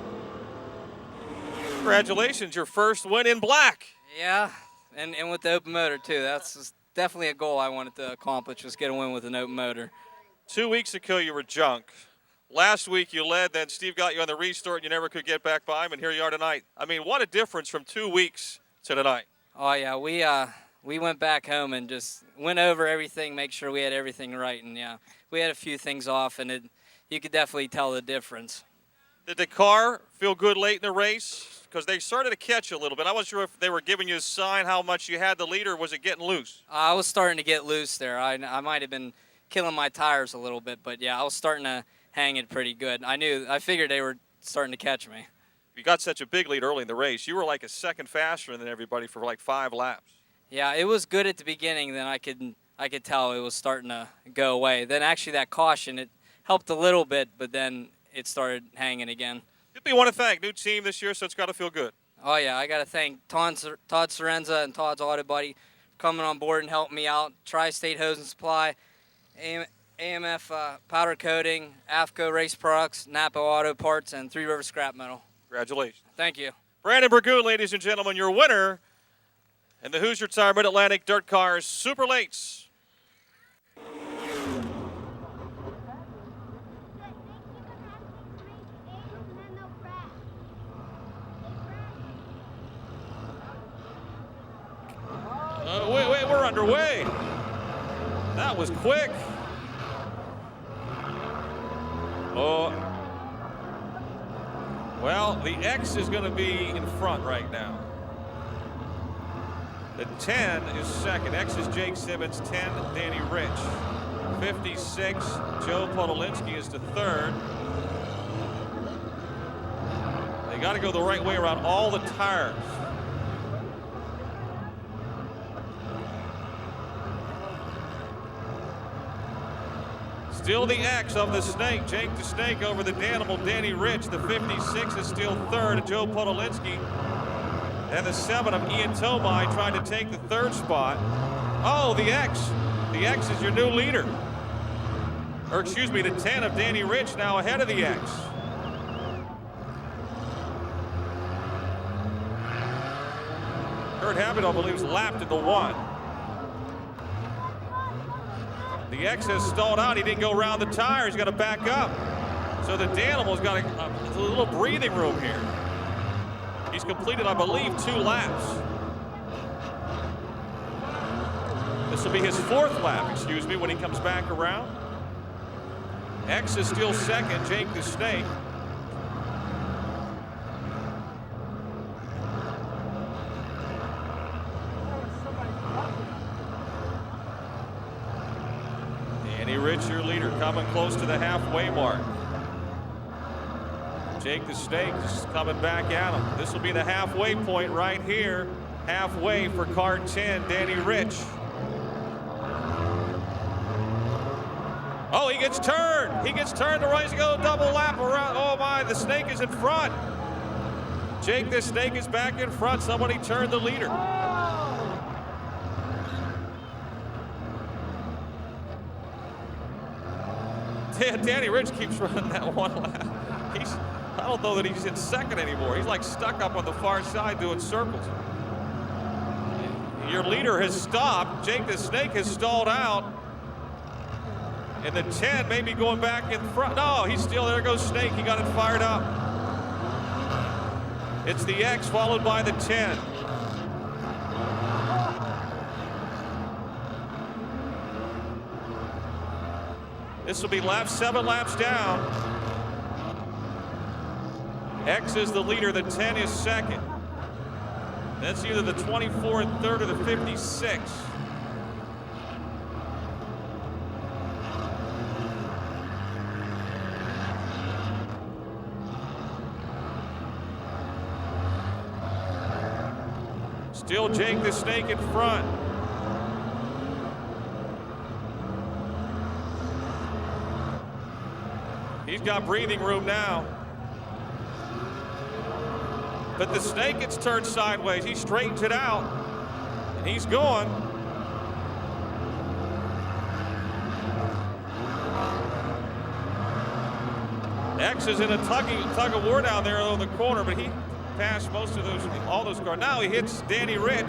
Congratulations, your first win in black. Yeah, and with the open motor too. That's definitely a goal I wanted to accomplish, was get a win with an open motor. 2 weeks ago you were junk. Last week you led, then Steve got you on the restart and you never could get back by him, and here you are tonight. I mean, what a difference from 2 weeks to tonight. Oh yeah, we went back home and just went over everything, make sure we had everything right, and yeah, we had a few things off, and you could definitely tell the difference. Did the car feel good late in the race? Because they started to catch you a little bit. I wasn't sure if they were giving you a sign how much you had the lead, or was it getting loose? I was starting to get loose there. I might have been killing my tires a little bit, but yeah, I was starting to hang it pretty good. I figured they were starting to catch me. You got such a big lead early in the race. You were like a second faster than everybody for like 5 laps. Yeah, it was good at the beginning. Then I could tell it was starting to go away. Then actually that caution, it helped a little bit, but then it started hanging again. You want to thank new team this year, so it's got to feel good. Oh yeah, I got to thank Todd Sorenza and Todd's Auto Buddy coming on board and helping me out. Tri-State Hose and Supply, AMF Powder Coating, AFCO Race Products, Napa Auto Parts, and Three Rivers Scrap Metal. Congratulations. Thank you. Brandon Burgoon, ladies and gentlemen, your winner in the Hoosier Tire Mid-Atlantic Dirt Cars Super Lates. Wait, we're underway. That was quick. Oh, well, the X is going to be in front right now. The 10 is second. X is Jake Simmons, 10, Danny Rich. 56, Joe Podolinsky is to third. They got to go the right way around all the tires. Still the X of the Snake. Jake the Snake over the Danimal, Danny Rich. The 56 is still third, and Joe Podolinsky. And the 7 of Ian Tomai trying to take the third spot. Oh, the X. The X is your new leader. Or excuse me, the 10 of Danny Rich now ahead of the X. Kurt Habit, I believe, is lapped at the 1. The X has stalled out. He didn't go around the tire. He's got to back up. So the Danimal's got a little breathing room here. He's completed, I believe, 2 laps. This will be his 4th lap, excuse me, when he comes back around. X is still second, Jake the Snake. Danny Rich, your leader, coming close to the halfway mark. Jake the Snake is coming back at him. This will be the halfway point right here. Halfway for car 10, Danny Rich. Oh, he gets turned. He gets turned. The right to go double lap around. Oh my, the Snake is in front. Jake the Snake is back in front. Somebody turned the leader. Danny Rich keeps running that 1 lap. I don't know that he's in second anymore. He's like stuck up on the far side doing circles. Your leader has stopped. Jake the Snake has stalled out. And the 10 may be going back in front. No, he's still there. Goes Snake. He got it fired up. It's the X followed by the 10. This will be 7 laps down. X is the leader, the 10 is second. That's either the 24 and third or the 56. Still Jake the Snake in front. He's got breathing room now. But the Snake gets turned sideways. He straightens it out, and he's going. X is in a tug of war down there on the corner, but he passed all those cars. Now he hits Danny Rich.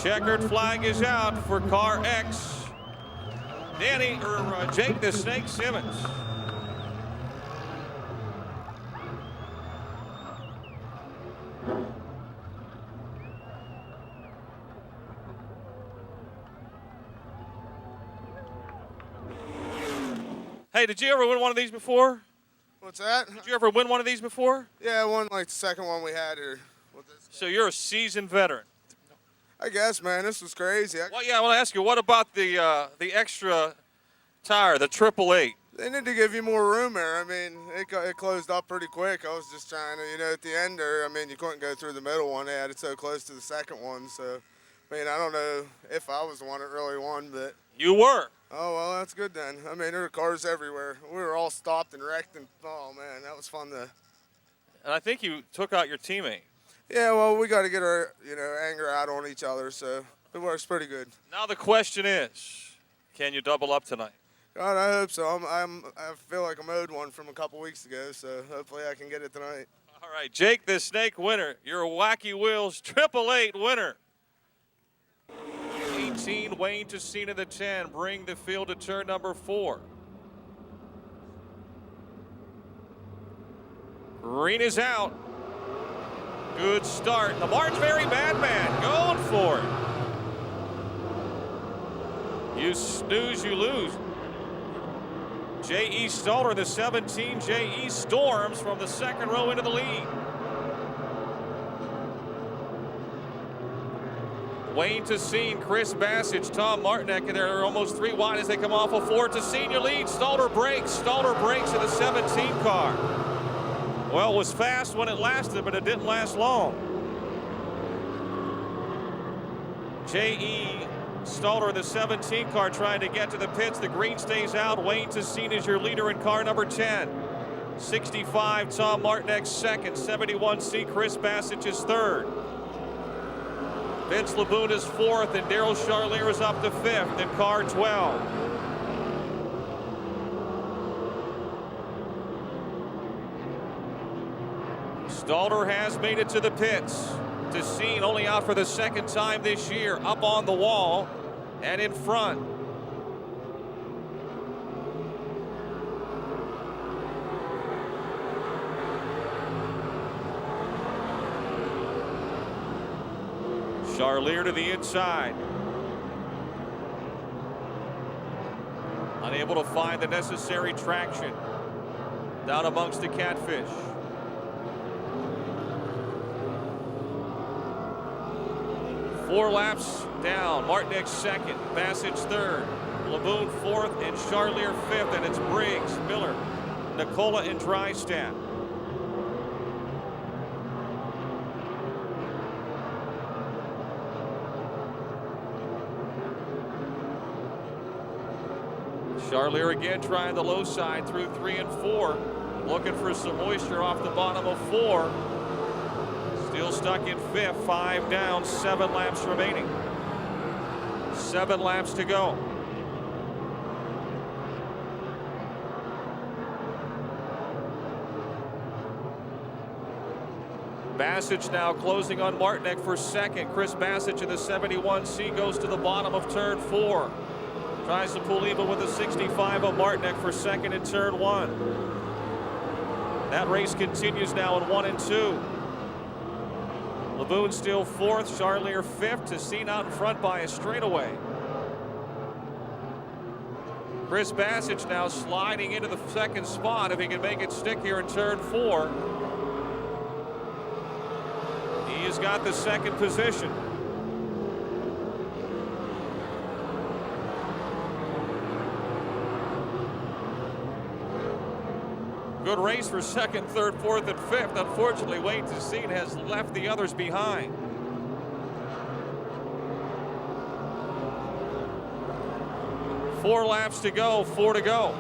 Checkered flag is out for car X. Jake the Snake Simmons. Hey, did you ever win one of these before? What's that? Did you ever win one of these before? Yeah, I won like the second one we had here. So you're a seasoned veteran. I guess, man, this was crazy. Well, yeah, I want to ask you, what about the extra tire, the 888? They need to give you more room there. I mean, it closed up pretty quick. I was just trying to, at the end there, I mean, you couldn't go through the middle one. They had it so close to the second one. So, I mean, I don't know if I was the one that really won, but. You were. Oh, well, that's good then. I mean, there were cars everywhere. We were all stopped and wrecked, and oh, man, that was fun to. And I think you took out your teammate. Yeah, well, we got to get our, anger out on each other, so it works pretty good. Now the question is, can you double up tonight? God, I hope so. I feel like I'm owed one from a couple weeks ago, so hopefully I can get it tonight. All right, Jake the Snake winner. Your Wacky Wheels 888 winner. 18, Wayne Tessina the 10. Bring the field to turn number 4. Green is out. Good start. The Martinsbury Madman going for it. You snooze, you lose. J.E. Stalter, the 17. J.E. storms from the second row into the lead. Wayne Tessine, Chris Bassage, Tom Martinek, and they're almost 3 wide as they come off of 4. Tessine, your lead. Stalter breaks in the 17 car. Well, it was fast when it lasted, but it didn't last long. J.E. Stalter, the 17 car, trying to get to the pits. The green stays out. Wayne Tessine is your leader in car number 10. 65, Tom Martinek second. 71C, Chris Bassage is third. Vince Laboon is fourth, and Daryl Charlier is up to fifth in car 12. Stalter has made it to the pits. Tessine only out for the second time this year, up on the wall and in front. Charlier to the inside. Unable to find the necessary traction down amongst the catfish. Four laps down. Martinek second, Bassage third, Laboon fourth, and Charlier fifth, and it's Briggs, Miller, Nicola, and Drystat. Charlier again trying the low side through 3 and 4, looking for some moisture off the bottom of 4. Still stuck in fifth, 5 down, 7 laps remaining. 7 laps to go. Bassage now closing on Martinek for second. Chris Bassage in the 71C goes to the bottom of turn 4. Tries to pull even with a 65 of Martinek for second in turn 1. That race continues now in 1 and 2. Laboon still fourth, Charlier fifth, to seen out in front by a straightaway. Chris Bassage now sliding into the second spot if he can make it stick here in turn 4. He has got the second position. Good race for second, third, fourth, and fifth. Unfortunately, Wayne Tessine has left the others behind. Four laps to go, 4 to go.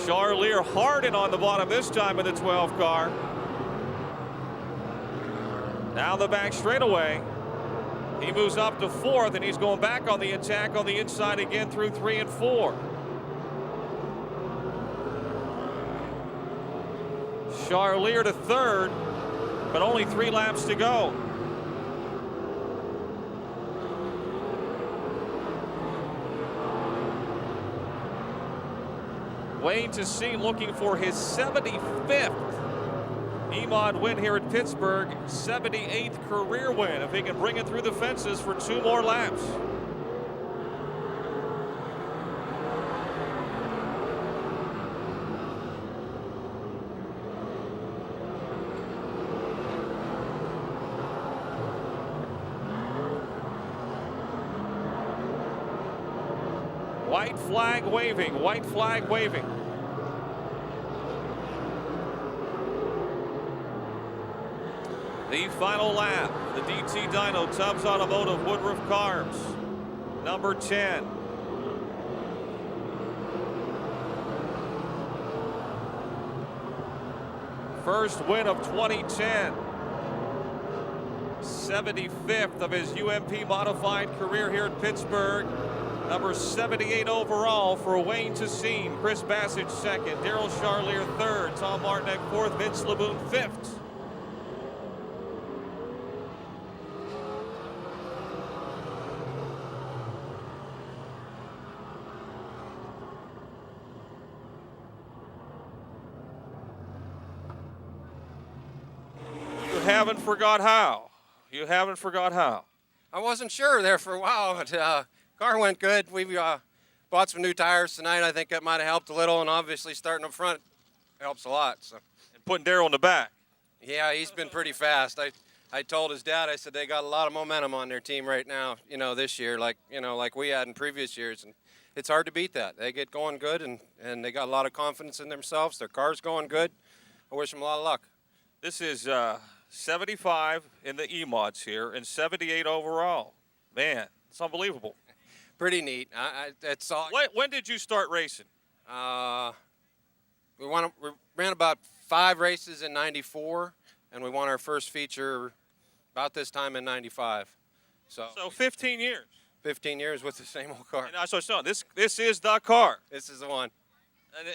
Charlier Hardin on the bottom this time in the 12 car. Now the back straightaway. He moves up to fourth, and he's going back on the attack on the inside again through 3 and 4. Charlier to third, but only 3 laps to go. Wayne Tessine looking for his 75th EMOD win here at Pittsburgh, 78th career win if he can bring it through the fences for 2 more laps. White flag waving, white flag waving. The final lap, the DT Dyno Tubbs Automotive Woodruff Carbs, number 10. First win of 2010. 75th of his UMP modified career here at Pittsburgh. Number 78 overall for Wayne Tessine. Chris Bassage second, Daryl Charlier third, Tom Martinek fourth, Vince Laboon fifth. You haven't forgot how. You haven't forgot how. I wasn't sure there for a while, but car went good. We bought some new tires tonight. I think that might have helped a little, and obviously starting up front helps a lot. So. And putting Daryl in the back. Yeah, he's been pretty fast. I told his dad, I said they got a lot of momentum on their team right now, this year, like we had in previous years, and it's hard to beat that. They get going good, and they got a lot of confidence in themselves. Their car's going good. I wish them a lot of luck. This is 75 in the E-mods here and 78 overall. Man, it's unbelievable. Pretty neat. That's all. When did you start racing? We ran about 5 races in '94, and we won our first feature about this time in '95. So 15 years. 15 years with the same old car. So this is the car. This is the one.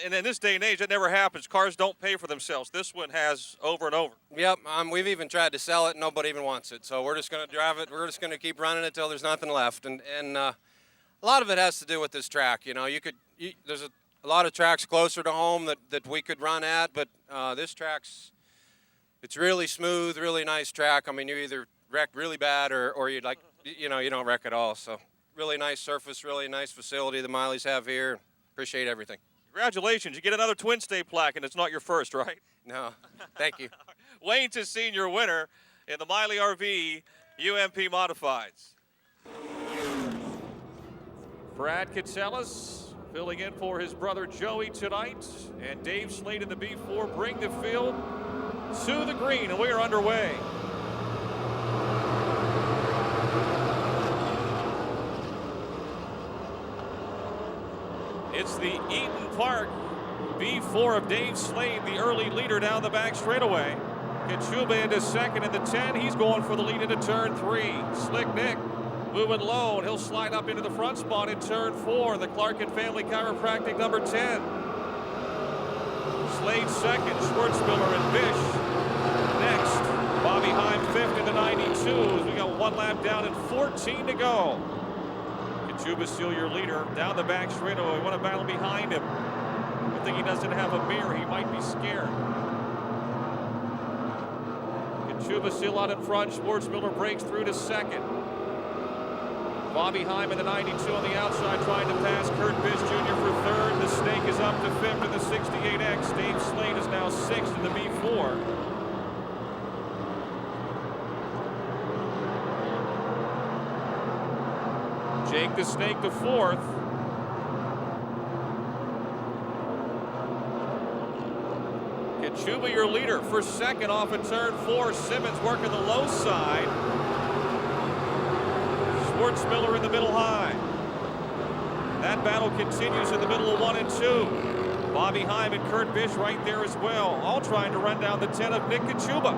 And in this day and age, that never happens. Cars don't pay for themselves. This one has over and over. Yep, we've even tried to sell it, and nobody even wants it. So we're just going to drive it. We're just going to keep running it until there's nothing left. And a lot of it has to do with this track. There's a lot of tracks closer to home that we could run at, but this it's really smooth, really nice track. I mean, you either wreck really bad or you don't wreck at all. So really nice surface, really nice facility the Mileys have here. Appreciate everything. Congratulations. You get another Twin State plaque, and it's not your first, right? No. Thank you. Wayne Tessine, your winner in the Miley RV UMP Modifieds. Brad Katselis filling in for his brother Joey tonight, and Dave Slade in the B4 bring the field to the green, and we are underway. It's the Eaton Park B4 of Dave Slade, the early leader down the back straightaway. Kachuba into second in the 10. He's going for the lead into turn 3. Slick Nick moving low, and he'll slide up into the front spot in turn 4. The Clark and Family Chiropractic number 10. Slade second, Schwartzmiller and Bish next. Bobby Heim fifth in the 92. We got 1 lap down and 14 to go. Kachuba still your leader. Down the back straightaway. Want to battle behind him. Good thing he doesn't have a mirror. He might be scared. Kachuba still out in front. Schwartzmiller breaks through to second. Bobby Heim in the 92 on the outside trying to pass Kurt Bish Jr. for third. The Snake is up to fifth in the 68X. Dave Slade is now sixth in the B4. Jake the Snake to fourth. Kachuba your leader for second off in turn 4. Simmons working the low side. Schwartzmiller in the middle high. That battle continues in the middle of 1 and 2. Bobby Heim and Kurt Bish right there as well, all trying to run down the 10 of Nick Kachuba.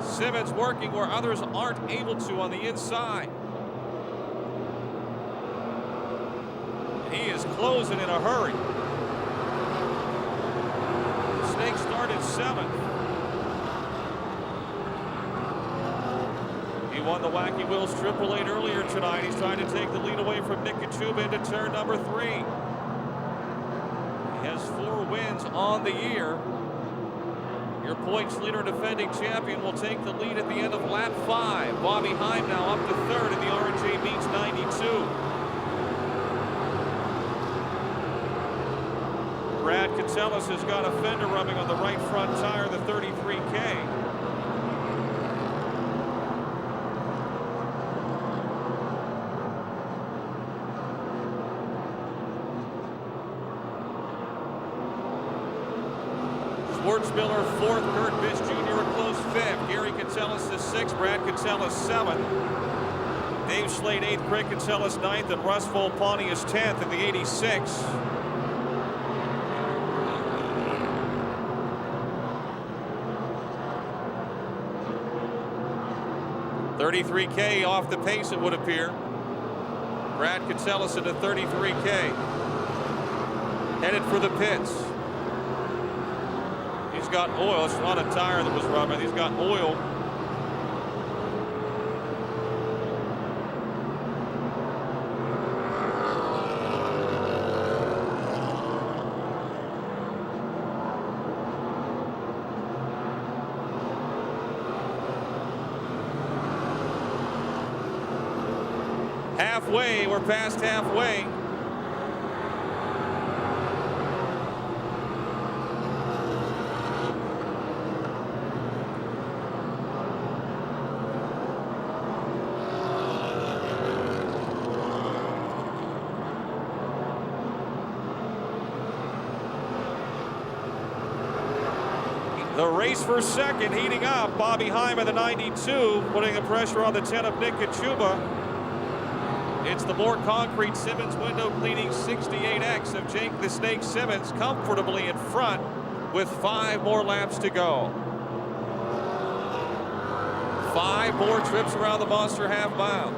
Simmons working where others aren't able to on the inside. He is closing in a hurry. Snake started 7th. He won the Wacky Wheels Triple Eight earlier tonight. He's trying to take the lead away from Nick Kachuba into turn number 3. He has 4 wins on the year. Your points leader, defending champion, will take the lead at the end of lap 5. Bobby Heim now up to third in the R&J Meets 92. Brad Catellus has got a fender rubbing on the right front tire, the 33K. Schwartzmiller 4th, Kurt Bish Jr. a close 5th. Gary Catellus is 6th, Brad Catellus 7th. Dave Slade 8th, Craig Catellus 9th, and Russ Volpani is 10th in the 86. $33K off the pace, it would appear. Brad Catellus into $33K. Headed for the pits. He's got oil. It's not a tire that was rubbing. He's got oil. Halfway, we're past halfway. The race for second heating up. Bobby Heim in the 92, putting the pressure on the 10 of Nick Kachuba. It's the more concrete Simmons window cleaning 68X of Jake the Snake Simmons comfortably in front with 5 more laps to go. 5 more trips around the Monster half mile.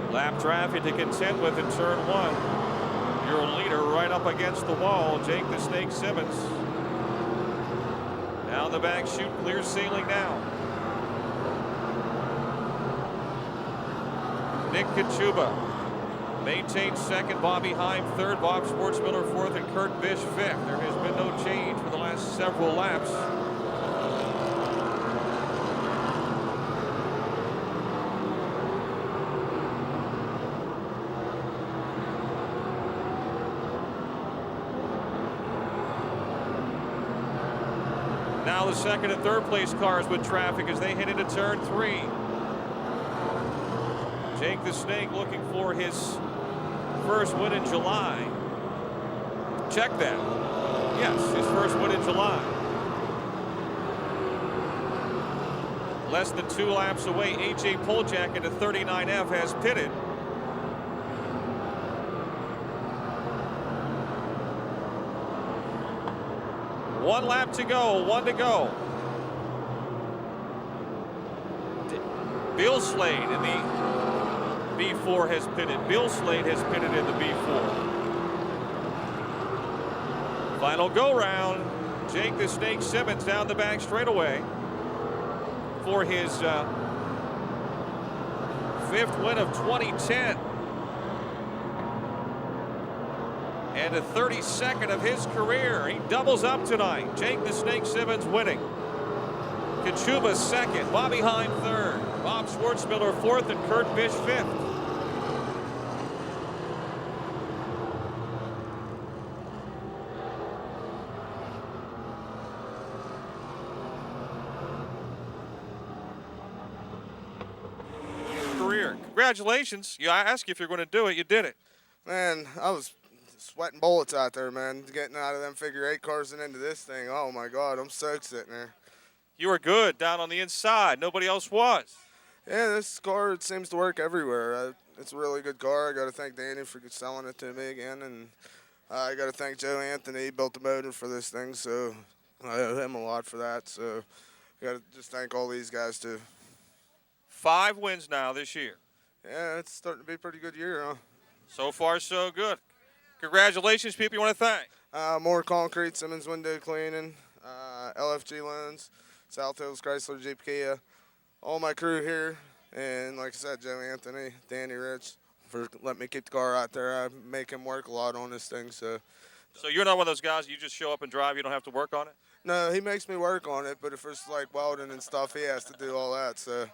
Lap traffic to contend with in turn 1. Your leader right up against the wall, Jake the Snake Simmons. Down the back chute, clear sailing now. Nick Kachuba maintains second, Bobby Heim third, Bob Schwartzmiller fourth, and Kurt Bish fifth. There has been no change for the last several laps. Now the second and third place cars with traffic as they head into turn 3. Jake the Snake looking for his first win in July. Check that. Yes, his first win in July. Less than 2 laps away, AJ Poljak into 39F has pitted. 1 lap to go, 1 to go. Bill Slade in the B4 has pitted. Bill Slade has pitted in the B4. Final go round. Jake the Snake Simmons down the back straightaway for his 5th win of 2010. And a 32nd of his career. He doubles up tonight. Jake the Snake Simmons winning. Kachuba 2nd, Bobby Heim 3rd, Bob Schwartzmiller 4th, and Kurt Bish 5th. Career. Congratulations. I asked you if you're going to do it. You did it. Man, I was sweating bullets out there, man, getting out of them figure 8 cars and into this thing. Oh, my God, I'm soaked sitting there. You were good down on the inside. Nobody else was. Yeah, this car, it seems to work everywhere. It's a really good car. I got to thank Danny for selling it to me again, and I got to thank Joe Anthony. He built the motor for this thing, so I owe him a lot for that. So I got to just thank all these guys, too. 5 wins now this year. Yeah, it's starting to be a pretty good year, huh? So far, so good. Congratulations, people you want to thank. More Concrete, Simmons Window Cleaning, LFG Loans, South Hills Chrysler Jeep Kia, all my crew here, and like I said, Joe Anthony, Danny Rich, for letting me keep the car out there. I make him work a lot on this thing. So you're not one of those guys, you just show up and drive, you don't have to work on it? No, he makes me work on it, but if it's like welding and stuff, he has to do all that. So all right,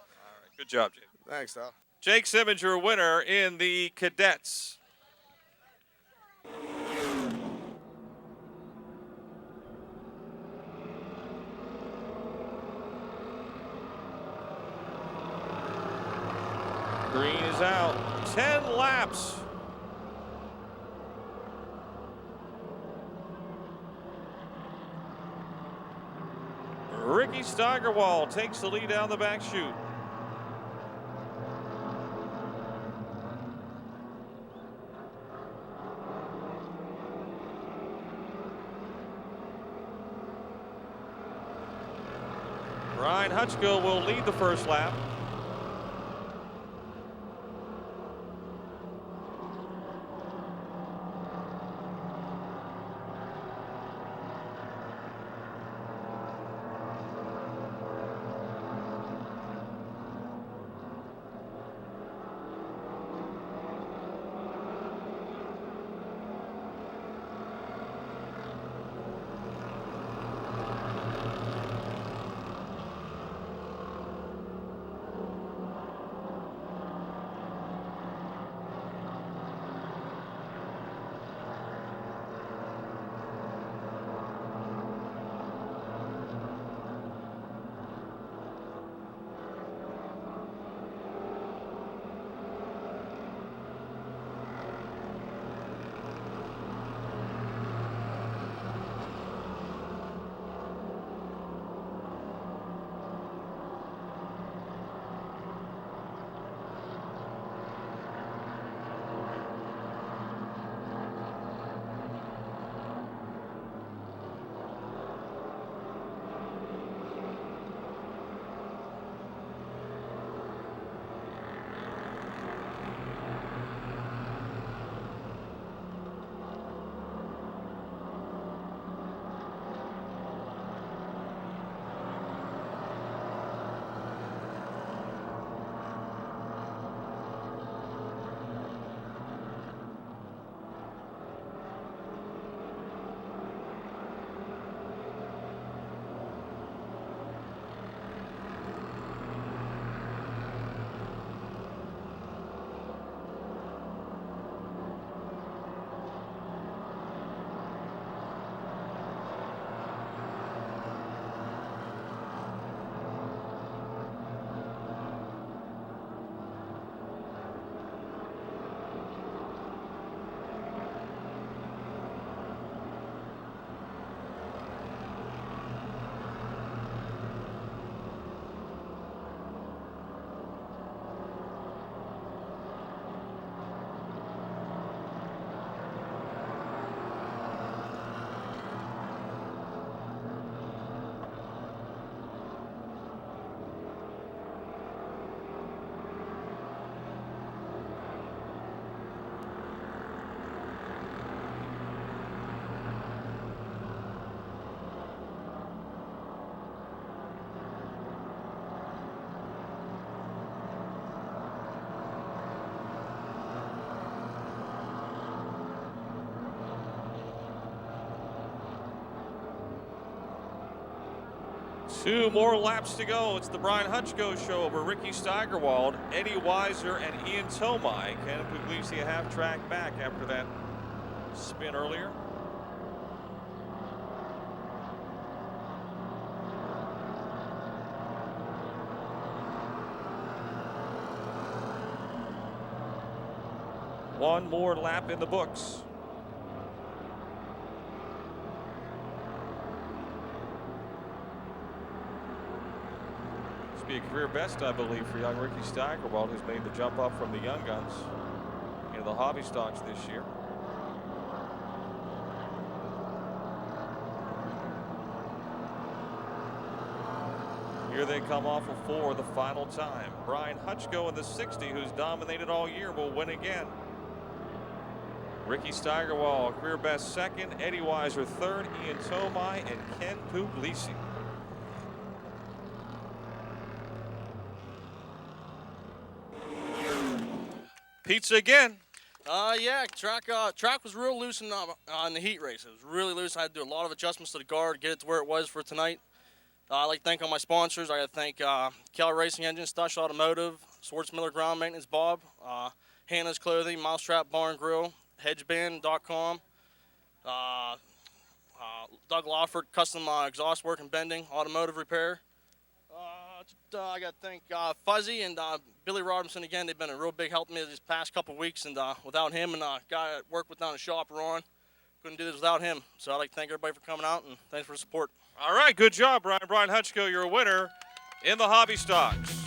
good job, Jake. Thanks, Al. Jake Simmons, your winner in the Cadets. Green is out. 10 laps. Ricky Steigerwald takes the lead down the back chute. Ryan Hutchkill will lead the first lap. 2 more laps to go. It's the Brian Hutchko show over Ricky Steigerwald, Eddie Weiser, and Ian Tomei. Ken Puglisi a half track back after that spin earlier. One more lap in the books. This will be a career best, I believe, for young Ricky Steigerwald, who's made the jump up from the young guns into the hobby stocks this year. Here they come off of 4 the final time. Brian Hutchko in the 60, who's dominated all year, will win again. Ricky Steigerwald, career best second. Eddie Weiser third. Ian Tomei and Ken Puglisi. Pizza again. Yeah, track was real loose in the heat race. It was really loose. I had to do a lot of adjustments to the guard, get it to where it was for tonight. I'd like to thank all my sponsors. I got to thank Keller Racing Engine, Stush Automotive, Swartz Miller Ground Maintenance, Bob, Hannah's Clothing, Mousetrap Bar and Grill, Hedgeband.com, Doug Lawford, Custom Exhaust Work and Bending, Automotive Repair. I got to thank Fuzzy and Billy Robinson again. They've been a real big help to me these past couple weeks, and without him and a guy I work with down the shop, Ron, couldn't do this without him. So I'd like to thank everybody for coming out, and thanks for the support. All right, good job, Brian. Brian Hutchko, you're a winner in the hobby stocks.